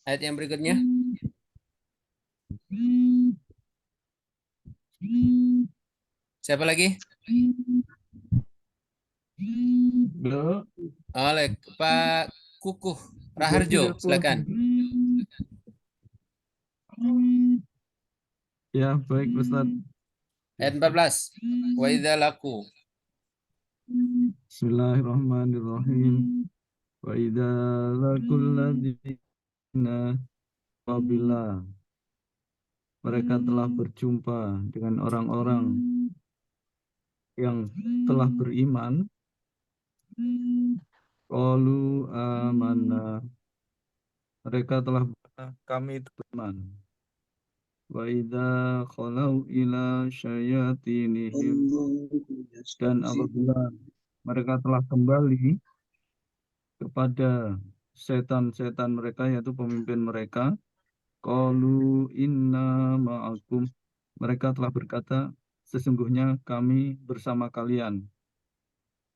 Ayat yang berikutnya. Siapa lagi? Oleh Pak Kukuh Raharjo, silakan. Ya, baik Ustaz. Ayat 14. Wa idza laku. Bismillahirrahmanirrahim. Wa idza laqul ladzina apabila mereka telah berjumpa dengan orang-orang yang telah beriman, qalu amanna, mereka telah berkata, kami beriman. Wa idza khalau ila syayatinihim, dan apabila mereka telah kembali kepada setan-setan mereka, yaitu pemimpin mereka, qalu inna ma'akum, mereka telah berkata, sesungguhnya kami bersama kalian.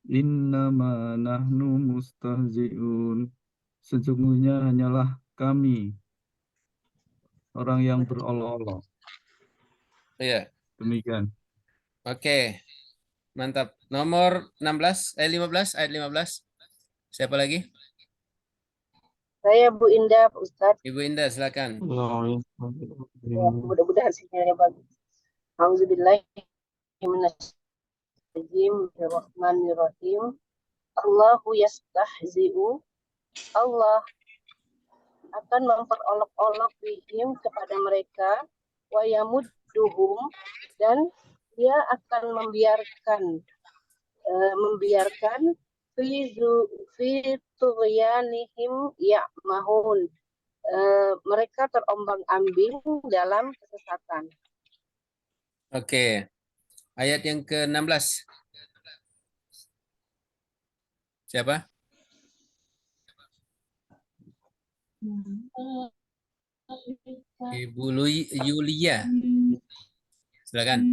Innama nahnu mustahzi'un, sesungguhnya hanyalah kami orang yang berolok-olok. Iya. Demikian. Oke. Mantap. Nomor 16, 15, ayat 15. Siapa lagi? Saya Bu Indah, Pak Ustadz. Ibu Indah, silakan. Ya, mudah-mudahan sinyalnya bagus. Auzubillahi minasyaitonir rajim. Allahu yastahzi'u. Allah akan memperolok-olok bihim kepada mereka, wa yamudduhum, dan dia akan membiarkan fi tughyanihim ya'mahun, mereka terombang-ambing dalam kesesatan. Oke. Ayat yang ke-16. Siapa? Ibu Yulia. Silakan.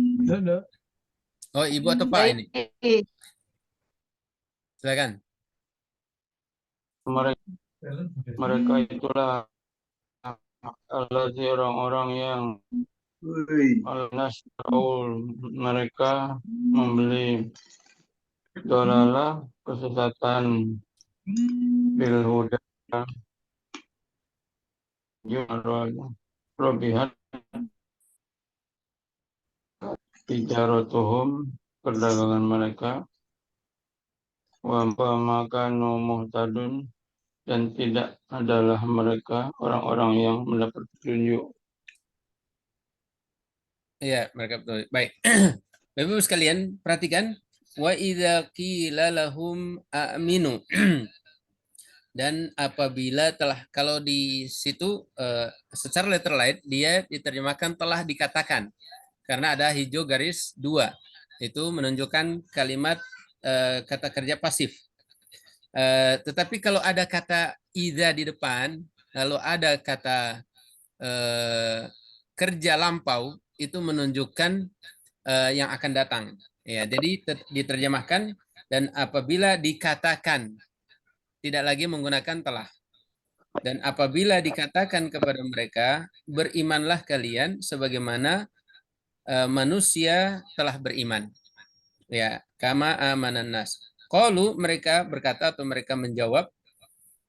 Oh, Ibu atau Pak ini? Silakan. Mereka itulah orang-orang yang al-nasraul, mereka membeli dolalah kesesatan bil huda kelebihan tijaratuhum, perdagangan mereka, wa ma kanu muhtadun, dan tidak adalah mereka orang-orang yang mendapat petunjuk. Ya, mereka betul. Baik. Bapak Ibu sekalian, perhatikan. Wa idza qila lahum aminu. Dan apabila telah, kalau di situ secara letter lain dia diterjemahkan telah dikatakan. Karena ada hijau garis 2. Itu menunjukkan kalimat kata kerja pasif. Tetapi kalau ada kata idza di depan, lalu ada kata kerja lampau, itu menunjukkan yang akan datang. Ya, jadi diterjemahkan dan apabila dikatakan, tidak lagi menggunakan telah. Dan apabila dikatakan kepada mereka, berimanlah kalian sebagaimana manusia telah beriman. Ya, kama amanan nas. Qalu, mereka berkata atau mereka menjawab,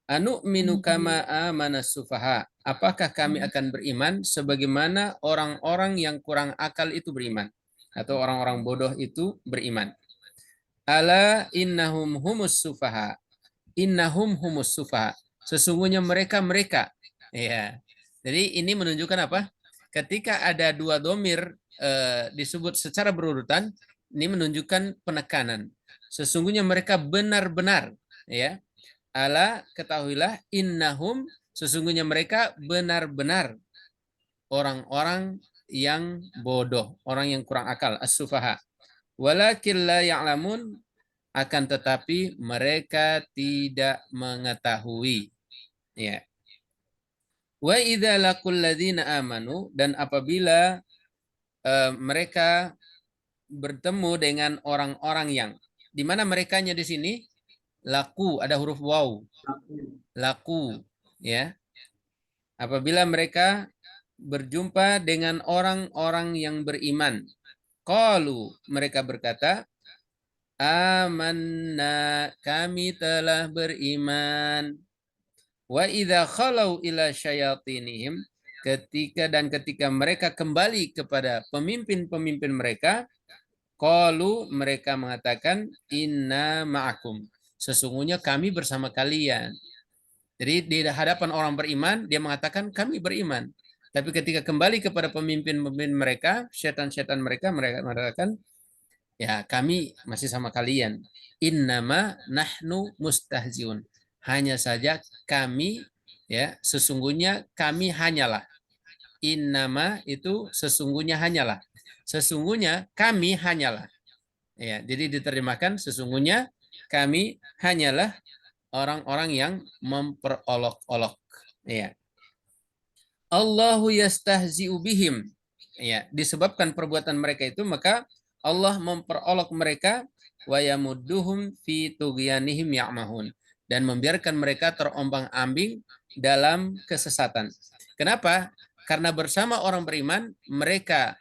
anu'minu kama amanas sufaha. Apakah kami akan beriman sebagaimana orang-orang yang kurang akal itu beriman atau orang-orang bodoh itu beriman. Ala innahum humus sufaha. Innahum humus sufaha. Sesungguhnya mereka. Ya. Jadi ini menunjukkan apa? Ketika ada dua domir disebut secara berurutan, ini menunjukkan penekanan. Sesungguhnya mereka benar-benar, ya. Ala, ketahuilah, innahum, sesungguhnya mereka benar-benar orang-orang yang bodoh, orang yang kurang akal, as-sufaha. Walakin la ya'lamun, akan tetapi mereka tidak mengetahui. Ya. Wa idza laqul ladzina amanu, dan apabila mereka bertemu dengan orang-orang yang, di mana merekanya di sini laku, ada huruf waw, laku, ya. Apabila mereka berjumpa dengan orang-orang yang beriman, qalu, mereka berkata, amanna, kami telah beriman. Wa idza khalau ila syayatinihim, ketika mereka kembali kepada pemimpin-pemimpin mereka, qalu, mereka mengatakan, inna ma'akum, sesungguhnya kami bersama kalian. Jadi di hadapan orang beriman dia mengatakan kami beriman. Tapi ketika kembali kepada pemimpin-pemimpin mereka, setan-setan mereka mengatakan, ya kami masih sama kalian. Innama nahnu mustahziun. Hanya saja kami, ya, sesungguhnya kami hanyalah. Innama itu sesungguhnya hanyalah. Sesungguhnya kami hanyalah. Ya, jadi diterjemahkan sesungguhnya kami hanyalah orang-orang yang memperolok-olok. Ya. Allahu yastahzi'u bihim. Ya, disebabkan perbuatan mereka itu maka Allah memperolok mereka, wa yamudduhum fi tughyanihim ya'mahun, dan membiarkan mereka terombang-ambing dalam kesesatan. Kenapa? Karena bersama orang beriman mereka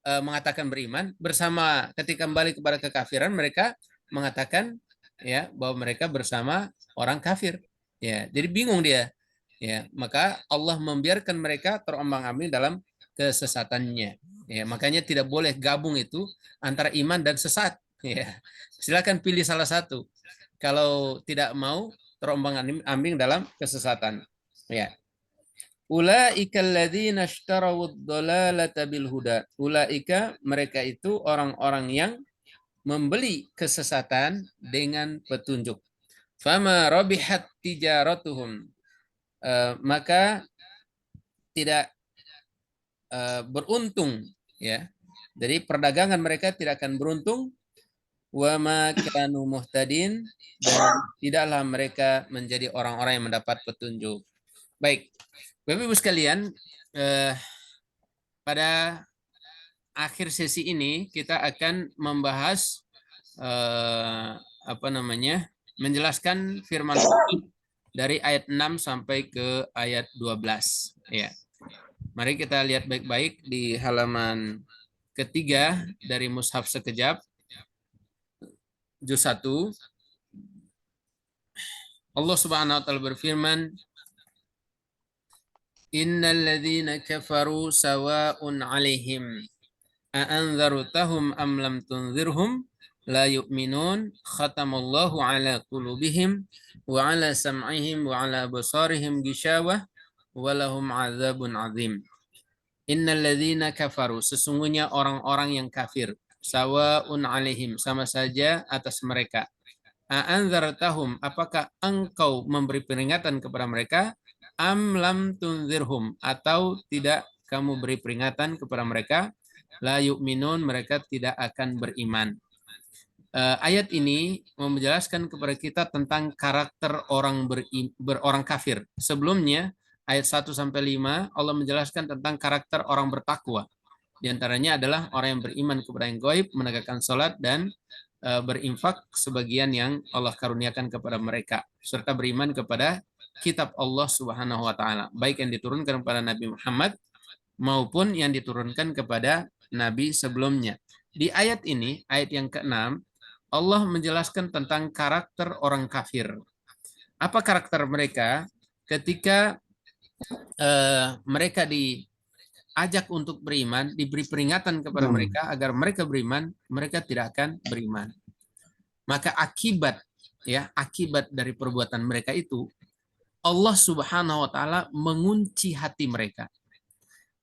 mengatakan beriman, bersama ketika kembali kepada kekafiran mereka mengatakan, ya, bahwa mereka bersama orang kafir. Ya, jadi bingung dia. Ya, maka Allah membiarkan mereka terombang-ambing dalam kesesatannya. Ya, makanya tidak boleh gabung itu antara iman dan sesat. Ya, silakan pilih salah satu. Kalau tidak mau terombang-ambing dalam kesesatan. Ya. Ulaika alladzina ishtarawud dhalalata bil huda. Ulaika, mereka itu orang-orang yang membeli kesesatan dengan petunjuk. Fama rabihat tijaratuhum. Maka tidak beruntung, ya. Jadi perdagangan mereka tidak akan beruntung. Wa ma kanu muhtadin, dan tidaklah mereka menjadi orang-orang yang mendapat petunjuk. Baik, Bapak Ibu sekalian, pada akhir sesi ini kita akan membahas menjelaskan firman dari ayat 6 sampai ke ayat 12. Ya. Mari kita lihat baik-baik di halaman ketiga dari Mushaf Sekejap, juz 1. Allah Subhanahu wa taala berfirman, innal ladzina kafaru sawa'un 'alaihim A'anzartahum am lam tunzirhum la yu'minun khatamallahu ala qulubihim wa ala sam'ihim wa ala absarihim ghishawah wa lahum 'adzabun 'adzim. Innal ladzina kafaru, sesungguhnya orang-orang yang kafir, sawaun alaihim, sama saja atas mereka. A'anzartahum, apakah engkau memberi peringatan kepada mereka? Am lam tunzirhum, atau tidak kamu beri peringatan kepada mereka? La yu'minun, mereka tidak akan beriman. Ayat ini menjelaskan kepada kita tentang karakter orang kafir. Sebelumnya ayat 1 sampai 5 Allah menjelaskan tentang karakter orang bertakwa. Di antaranya adalah orang yang beriman kepada yang gaib, menegakkan salat dan berinfak sebagian yang Allah karuniakan kepada mereka, serta beriman kepada kitab Allah Subhanahu wa taala, baik yang diturunkan kepada Nabi Muhammad maupun yang diturunkan kepada nabi sebelumnya. Di ayat ini, ayat yang ke-6, Allah menjelaskan tentang karakter orang kafir. Apa karakter mereka ketika mereka diajak untuk beriman, diberi peringatan kepada mereka agar mereka beriman, mereka tidak akan beriman. Maka akibat dari perbuatan mereka itu, Allah Subhanahu wa taala mengunci hati mereka.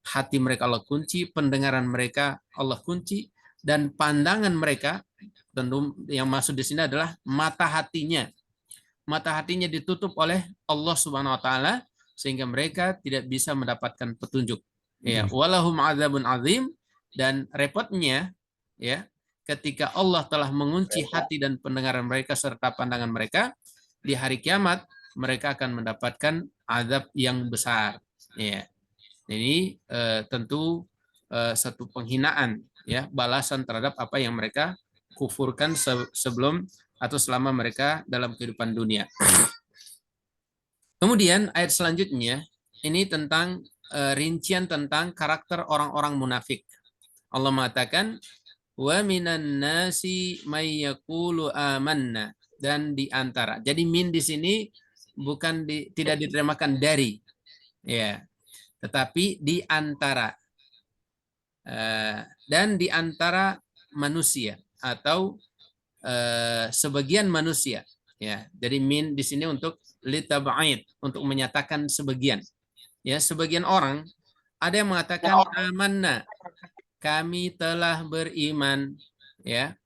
Hati mereka Allah kunci, pendengaran mereka Allah kunci, dan pandangan mereka, tentu yang masuk di sini adalah mata hatinya. Mata hatinya ditutup oleh Allah Subhanahu wa taala sehingga mereka tidak bisa mendapatkan petunjuk. Ya, walahum adzabun azim, dan repotnya ya, ketika Allah telah mengunci hati dan pendengaran mereka serta pandangan mereka, di hari kiamat mereka akan mendapatkan azab yang besar. Ya. Ini tentu satu penghinaan, ya, balasan terhadap apa yang mereka kufurkan sebelum atau selama mereka dalam kehidupan dunia. Kemudian ayat selanjutnya ini tentang rincian tentang karakter orang-orang munafik. Allah mengatakan, wa minan nasi may yaqulu amanna, dan di antara. Jadi min di sini bukan tidak diterjemahkan dari, ya, tetapi di antara. Dan di antara manusia atau sebagian manusia, ya. Jadi min di sini untuk litab'id, untuk menyatakan sebagian. Ya, sebagian orang ada yang mengatakan amanna, kami telah beriman, ya,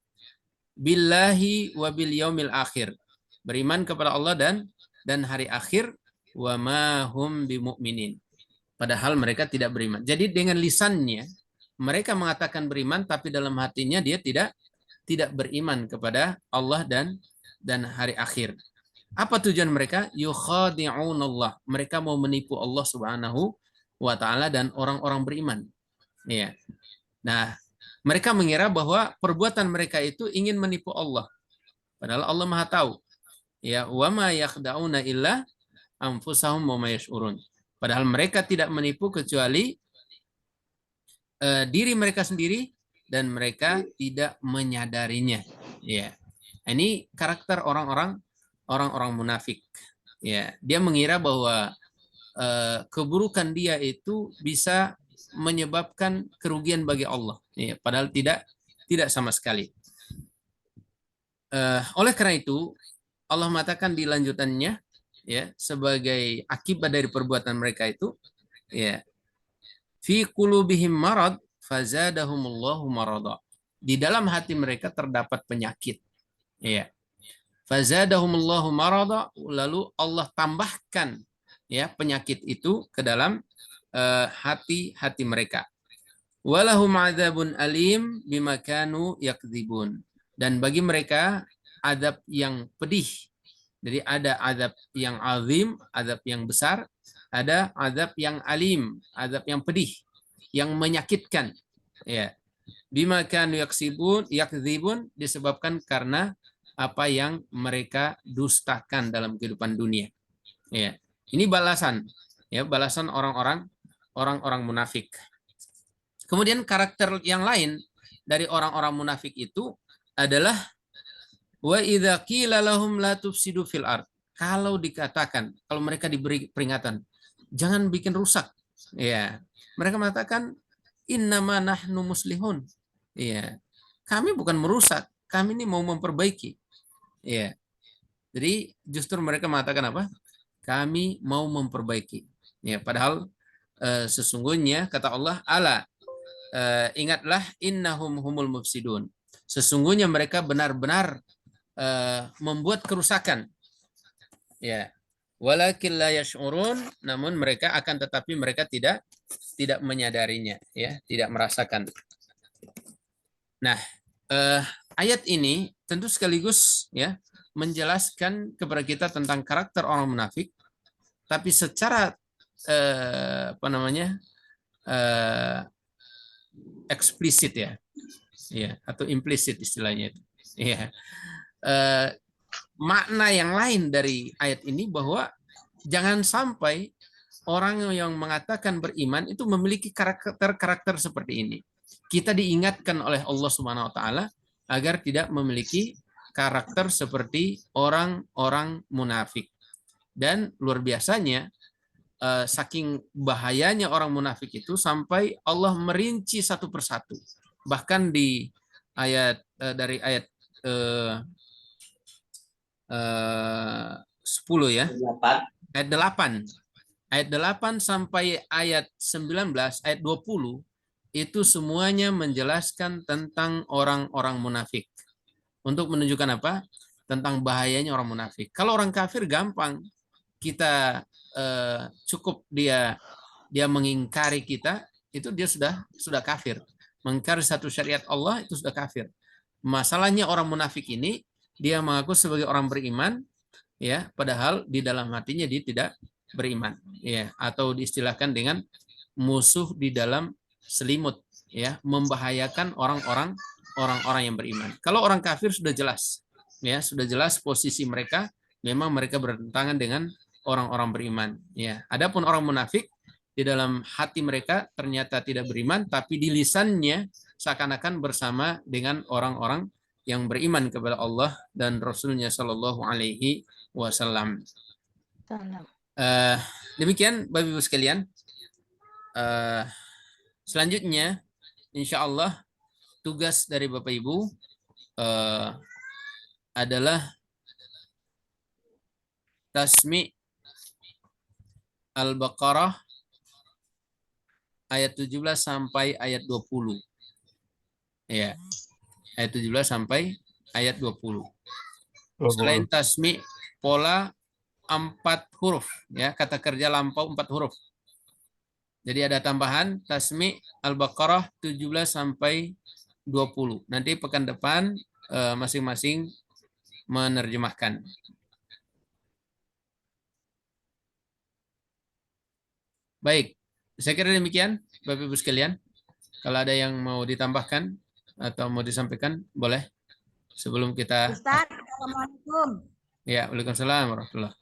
billahi wa bil yaumil akhir, beriman kepada Allah dan hari akhir, wa ma hum bimu'minin, padahal mereka tidak beriman. Jadi dengan lisannya mereka mengatakan beriman, tapi dalam hatinya dia tidak beriman kepada Allah dan hari akhir. Apa tujuan mereka? Yukhadi'unallah, mereka mau menipu Allah Subhanahu wa taala dan orang-orang beriman. Ya. Nah, mereka mengira bahwa perbuatan mereka itu ingin menipu Allah. Padahal Allah Maha tahu. Ya, wa ma yakhda'una illa anfusahum wa ma yash'urun. Padahal mereka tidak menipu kecuali diri mereka sendiri dan mereka tidak menyadarinya. Ya. Ini karakter orang-orang munafik. Ya, dia mengira bahwa keburukan dia itu bisa menyebabkan kerugian bagi Allah. Ya, padahal tidak sama sekali. Oleh karena itu Allah mengatakan di lanjutannya, ya, sebagai akibat dari perbuatan mereka itu, ya, fi qulubihim marad fazadahumullahu marada, di dalam hati mereka terdapat penyakit, ya, fazadahumullahu marada, lalu Allah tambahkan, ya, penyakit itu ke dalam hati mereka. Walahum adzabun alim bima kanu yakdzibun, dan bagi mereka azab yang pedih. Jadi ada azab yang azim, azab yang besar, ada azab yang alim, azab yang pedih, yang menyakitkan. Ya. Bima kanu yakdzibun, disebabkan karena apa yang mereka dustakan dalam kehidupan dunia. Ya. Ini balasan, ya, balasan orang-orang munafik. Kemudian karakter yang lain dari orang-orang munafik itu adalah wa idza qila lahum la tufsidu fil ard. Kalau dikatakan, kalau mereka diberi peringatan, jangan bikin rusak. Ya. Mereka mengatakan innama nahnu muslihun. Iya. Kami bukan merusak, kami ini mau memperbaiki. Iya. Jadi justru mereka mengatakan apa? Kami mau memperbaiki. Ya, padahal sesungguhnya kata Allah, ala ingatlah innahum humul mufsidun. Sesungguhnya mereka benar-benar membuat kerusakan. Ya. Walakin la yash'urun, namun mereka akan tetapi mereka tidak menyadarinya, ya, tidak merasakan. Nah, ayat ini tentu sekaligus ya menjelaskan kepada kita tentang karakter orang munafik, tapi secara eksplisit ya, atau implisit istilahnya itu. Ya. Makna yang lain dari ayat ini bahwa jangan sampai orang yang mengatakan beriman itu memiliki karakter seperti ini. Kita diingatkan oleh Allah Subhanahu wa taala agar tidak memiliki karakter seperti orang-orang munafik. Dan luar biasanya saking bahayanya orang munafik itu sampai Allah merinci satu persatu. Bahkan di ayat dari ayat 10 ya. Ayat 8 sampai ayat 19, ayat 20 itu semuanya menjelaskan tentang orang-orang munafik. Untuk menunjukkan apa? Tentang bahayanya orang munafik. Kalau orang kafir gampang, kita cukup dia mengingkari kita, itu dia sudah kafir. Mengingkari satu syariat Allah itu sudah kafir. Masalahnya orang munafik ini, dia mengaku sebagai orang beriman, ya, padahal di dalam hatinya dia tidak beriman, ya, atau diistilahkan dengan musuh di dalam selimut, ya, membahayakan orang-orang yang beriman. Kalau orang kafir sudah jelas, ya, sudah jelas posisi mereka, memang mereka bertentangan dengan orang-orang beriman, ya. Adapun orang munafik di dalam hati mereka ternyata tidak beriman, tapi di lisannya seakan-akan bersama dengan orang-orang yang beriman kepada Allah dan Rasulnya Shallallahu Alaihi Wasallam. Demikian Bapak Ibu sekalian. Selanjutnya, insya Allah tugas dari Bapak Ibu adalah tasmi Al-Baqarah ayat 17 sampai ayat 20. Ya. Ayat 17 sampai ayat 20. Selain tasmi, pola 4 huruf, ya, kata kerja lampau 4 huruf. Jadi ada tambahan tasmi Al-Baqarah 17 sampai 20. Nanti pekan depan masing-masing menerjemahkan. Baik, saya kira demikian Bapak Ibu sekalian. Kalau ada yang mau ditambahkan atau mau disampaikan, boleh. Sebelum kita... Ustaz, Assalamualaikum. Ya, waalaikumsalam warahmatullahi.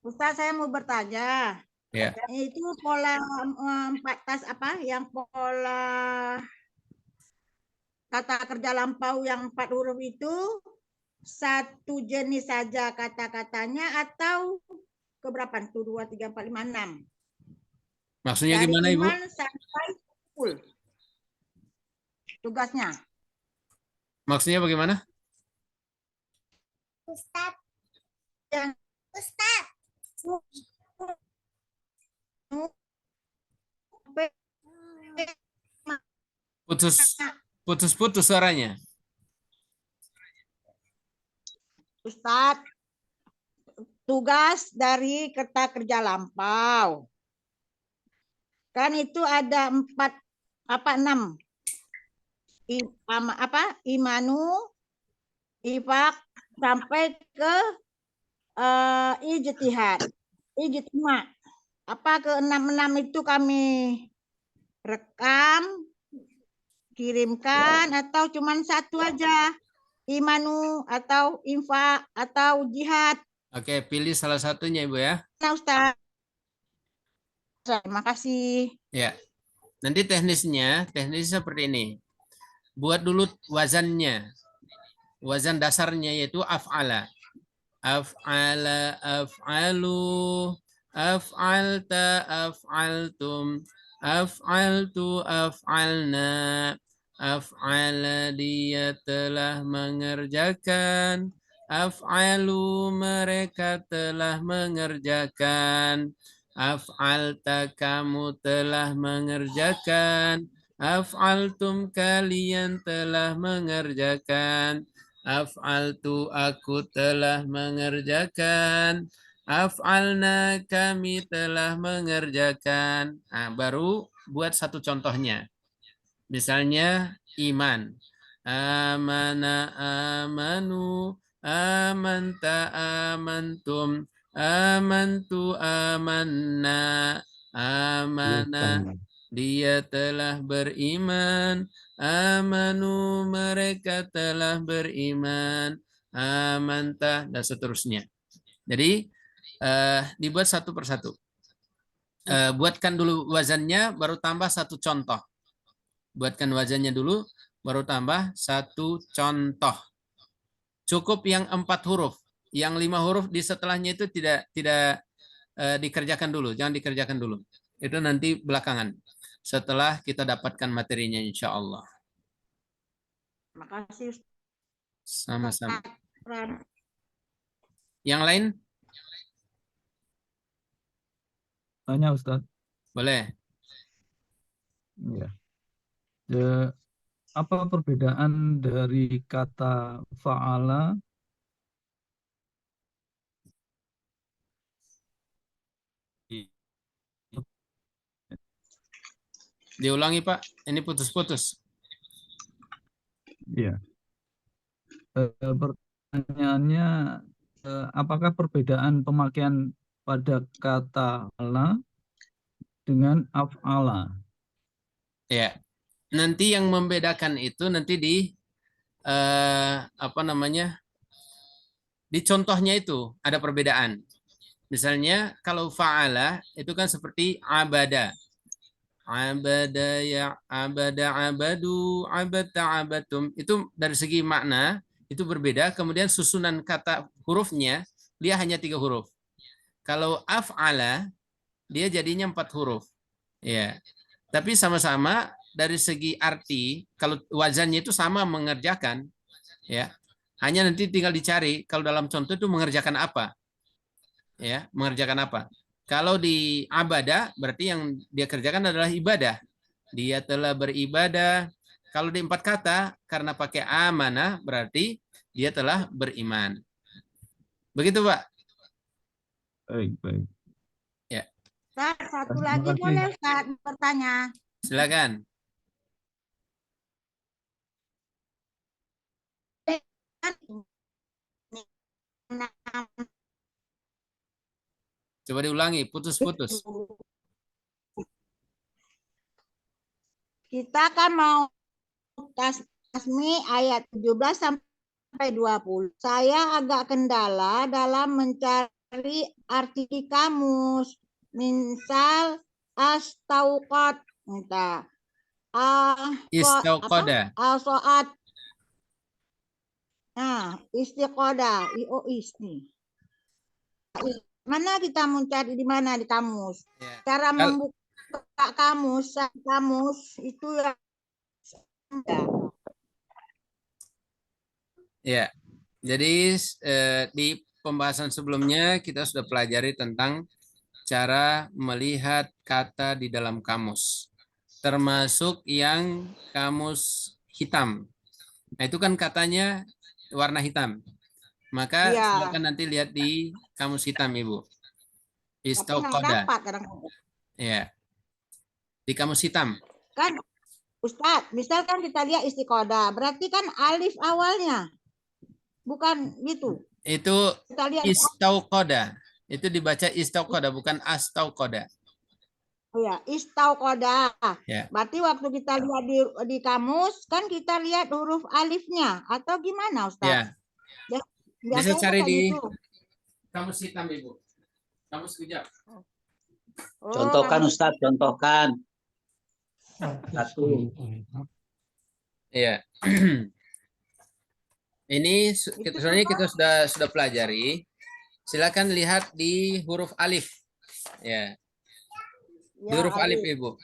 Ustaz, saya mau bertanya. Ya. Itu pola 4 tas apa? Yang pola kata kerja lampau yang 4 huruf itu satu jenis saja kata-katanya atau keberapa? 1, 2, 3, 4, 5, 6. Maksudnya gimana, Ibu? Iman sampai full. Tugasnya. Maksudnya bagaimana? Ustaz. Putus suaranya. Ustaz, tugas dari kata kerja lampau. Kan itu ada 6. Imanu, ifak, sampai ke ijtihad. Ijtima. Apa ke 6 itu kami rekam, kirimkan, atau cuman satu aja? Imanu atau infak atau jihad? Oke, pilih salah satunya Ibu ya. Nah, Ustaz. Terima kasih. Ya. Nanti teknisnya seperti ini. Buat dulu wazannya. Wazan dasarnya yaitu af'ala. Af'ala, af'alu, af'alta, af'altum, Af'altu, af'alna. Af'ala dia telah mengerjakan. Af'alu mereka telah mengerjakan. Af'alta kamu telah mengerjakan. Af'altum kalian telah mengerjakan. Af'altu aku telah mengerjakan. Af'alna kami telah mengerjakan. Nah, baru buat satu contohnya. Misalnya iman. Amana amanu, amanta amantum, amantu amanna, amana dia telah beriman, amanu mereka telah beriman, amanta dan seterusnya. Jadi dibuat satu persatu. Buatkan dulu wazannya, baru tambah satu contoh. Buatkan wazannya dulu, baru tambah satu contoh. Cukup yang 4 huruf. Yang 5 huruf di setelahnya itu tidak dikerjakan dulu. Jangan dikerjakan dulu. Itu nanti belakangan. Setelah kita dapatkan materinya insya Allah. Makasih. Sama-sama. Yang lain? Tanya Ustaz. Boleh. Ya. Apa perbedaan dari kata fa'ala Diulangi Pak, ini putus-putus. Iya. Pertanyaannya, apakah perbedaan pemakaian pada kata ala dengan af'ala? Ya, nanti yang membedakan itu nanti di di contohnya itu ada perbedaan. Misalnya kalau fa'ala itu kan seperti abada. Abada ya abada abadu abata abatum, itu dari segi makna itu berbeda. Kemudian susunan kata hurufnya dia hanya 3 huruf. Kalau af'ala dia jadinya 4 huruf. Ya. Tapi sama-sama dari segi arti, kalau wazannya itu sama mengerjakan, ya. Hanya nanti tinggal dicari kalau dalam contoh itu mengerjakan apa. Ya, mengerjakan apa? Kalau di abada berarti yang dia kerjakan adalah ibadah. Dia telah beribadah. Kalau di 4 kata karena pakai amanah berarti dia telah beriman. Begitu, Pak? Baik. Ya. Ustaz, satu lagi boleh Ustaz bertanya? Silakan. Coba diulangi, putus-putus. Kita kan mau tasmi ayat 17 sampai 20. Saya agak kendala dalam mencari arti di kamus. Misal astauqat, minta Istauqada. Al-soat. Nah, istiqoda, IOIS nih. Mana kita mencari di mana di kamus? Ya. Cara membuka kamus itu ya. Ya. Jadi di pembahasan sebelumnya kita sudah pelajari tentang cara melihat kata di dalam kamus. Termasuk yang kamus hitam. Nah, itu kan katanya warna hitam. Maka silakan nanti lihat di kamus hitam, Ibu. Istauqada. Ya. Di kamus hitam. Kan Ustadz, misalkan kita lihat istiqoda, berarti kan alif awalnya. Bukan gitu. Itu istauqada. Itu dibaca istauqada, bukan astauqada. Oh ya, istauqada. Ya. Berarti waktu kita lihat di kamus, kan kita lihat huruf alifnya. Atau gimana Ustadz? Ya. Bisa cari di gitu. kamus hitam, Ibu. Kamus hijab. Contohkan Ustadz, contohkan. Satu. Iya. Ini sebenarnya kita sudah pelajari. Silakan lihat di huruf alif. Ya. Di huruf alif, Ibu.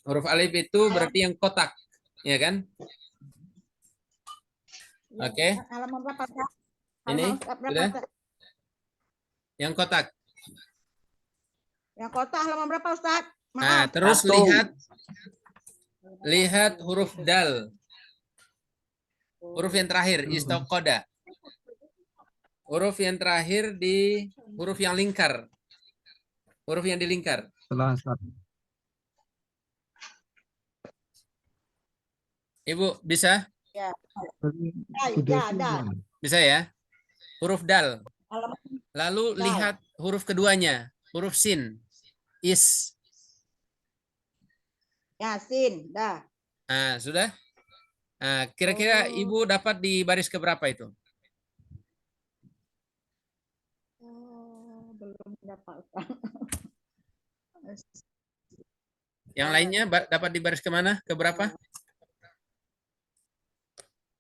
Huruf alif itu berarti yang kotak, ya kan? Oke. Halaman berapa, Ustaz? Ini Halaman berapa, sudah? Ustaz? Yang kotak. Yang kotak halaman berapa, Ustaz? Nah, Maaf. terus Satu. lihat huruf dal. Huruf yang terakhir, istoqoda. Huruf yang terakhir di huruf yang lingkar. Huruf yang dilingkar. Setelah satu. Ibu, bisa? Ya. Sudah Dah. Bisa ya? Huruf dal. Halaman Lalu Dal. lihat huruf keduanya, huruf sin. Is. Yasin, dah. Nah, sudah? Nah, kira-kira Ibu dapat di baris keberapa itu? Belum dapat, Ustaz. Yang lainnya dapat di baris kemana? Keberapa?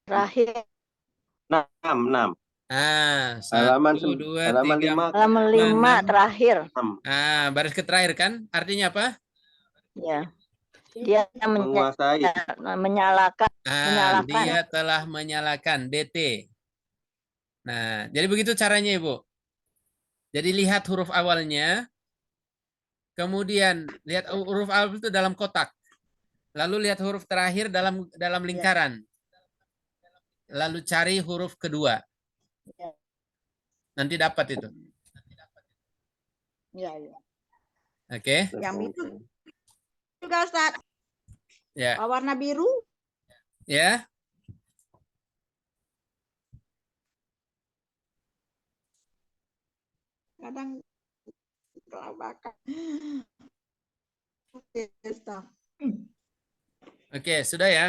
Terakhir. 6. Ah, Halaman 1, 2, halaman 3, 5. Halaman 5 6. terakhir. Ah, baris ke terakhir kan? Artinya apa? Ya. Dia Menguasai. menyalakan. Ah, dia telah menyalakan DT. Nah, jadi begitu caranya, Ibu. Jadi lihat huruf awalnya, kemudian lihat huruf awal itu dalam kotak. Lalu lihat huruf terakhir dalam lingkaran. Lalu cari huruf kedua. Nanti dapat itu. Ya, ya. Oke. Yang itu juga, Ustaz. Ya. Warna biru. Ya. Kadang kelabakan. Oke, sudah ya.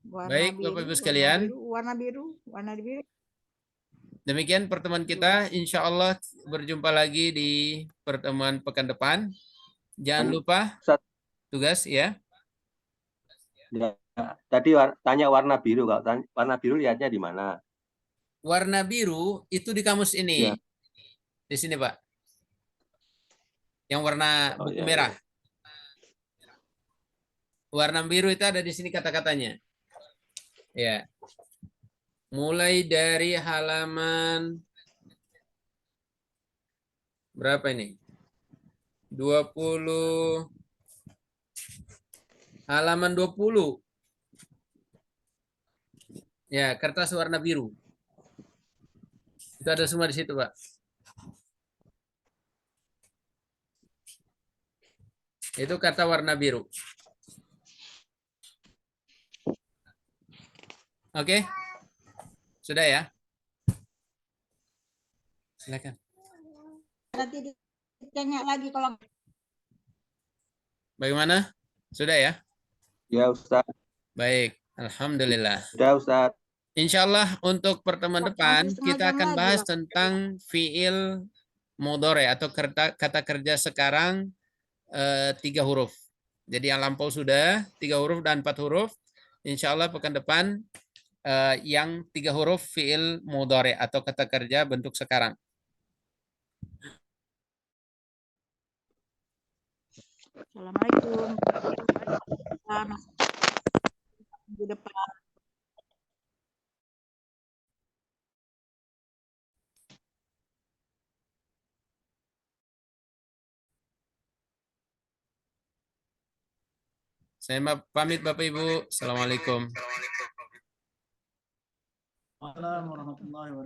Baik, Bapak Ibu sekalian. Warna biru. Demikian pertemuan kita. Insya Allah berjumpa lagi di pertemuan pekan depan. Jangan lupa tugas ya. Tadi tanya warna biru, kalau warna biru lihatnya di mana? Warna biru itu di kamus ini. Ya. Di sini, Pak. Yang warna buku ya, merah. Warna biru itu ada di sini kata-katanya. Ya. Mulai dari halaman berapa ini? 20. Halaman 20. Ya, kertas warna biru. Itu ada semua di situ, Pak. Itu kata warna biru. Oke? Sudah ya? Silakan. Nanti ditanya lagi kalau Bagaimana? Sudah ya? Ya, Ustaz. Baik, alhamdulillah. Sudah, Ustaz. Insya Allah untuk pertemuan depan setengah kita jam akan lagi bahas lah. tentang fiil mudhari atau kata kerja sekarang 3 huruf. Jadi yang lampau sudah 3 huruf dan 4 huruf. Insya Allah pekan depan yang 3 huruf fiil mudhari atau kata kerja bentuk sekarang. Assalamualaikum. Di depan. Saya pamit Bapak Ibu. Assalamualaikum. Waalaikumsalam warahmatullahi wabarakatuh.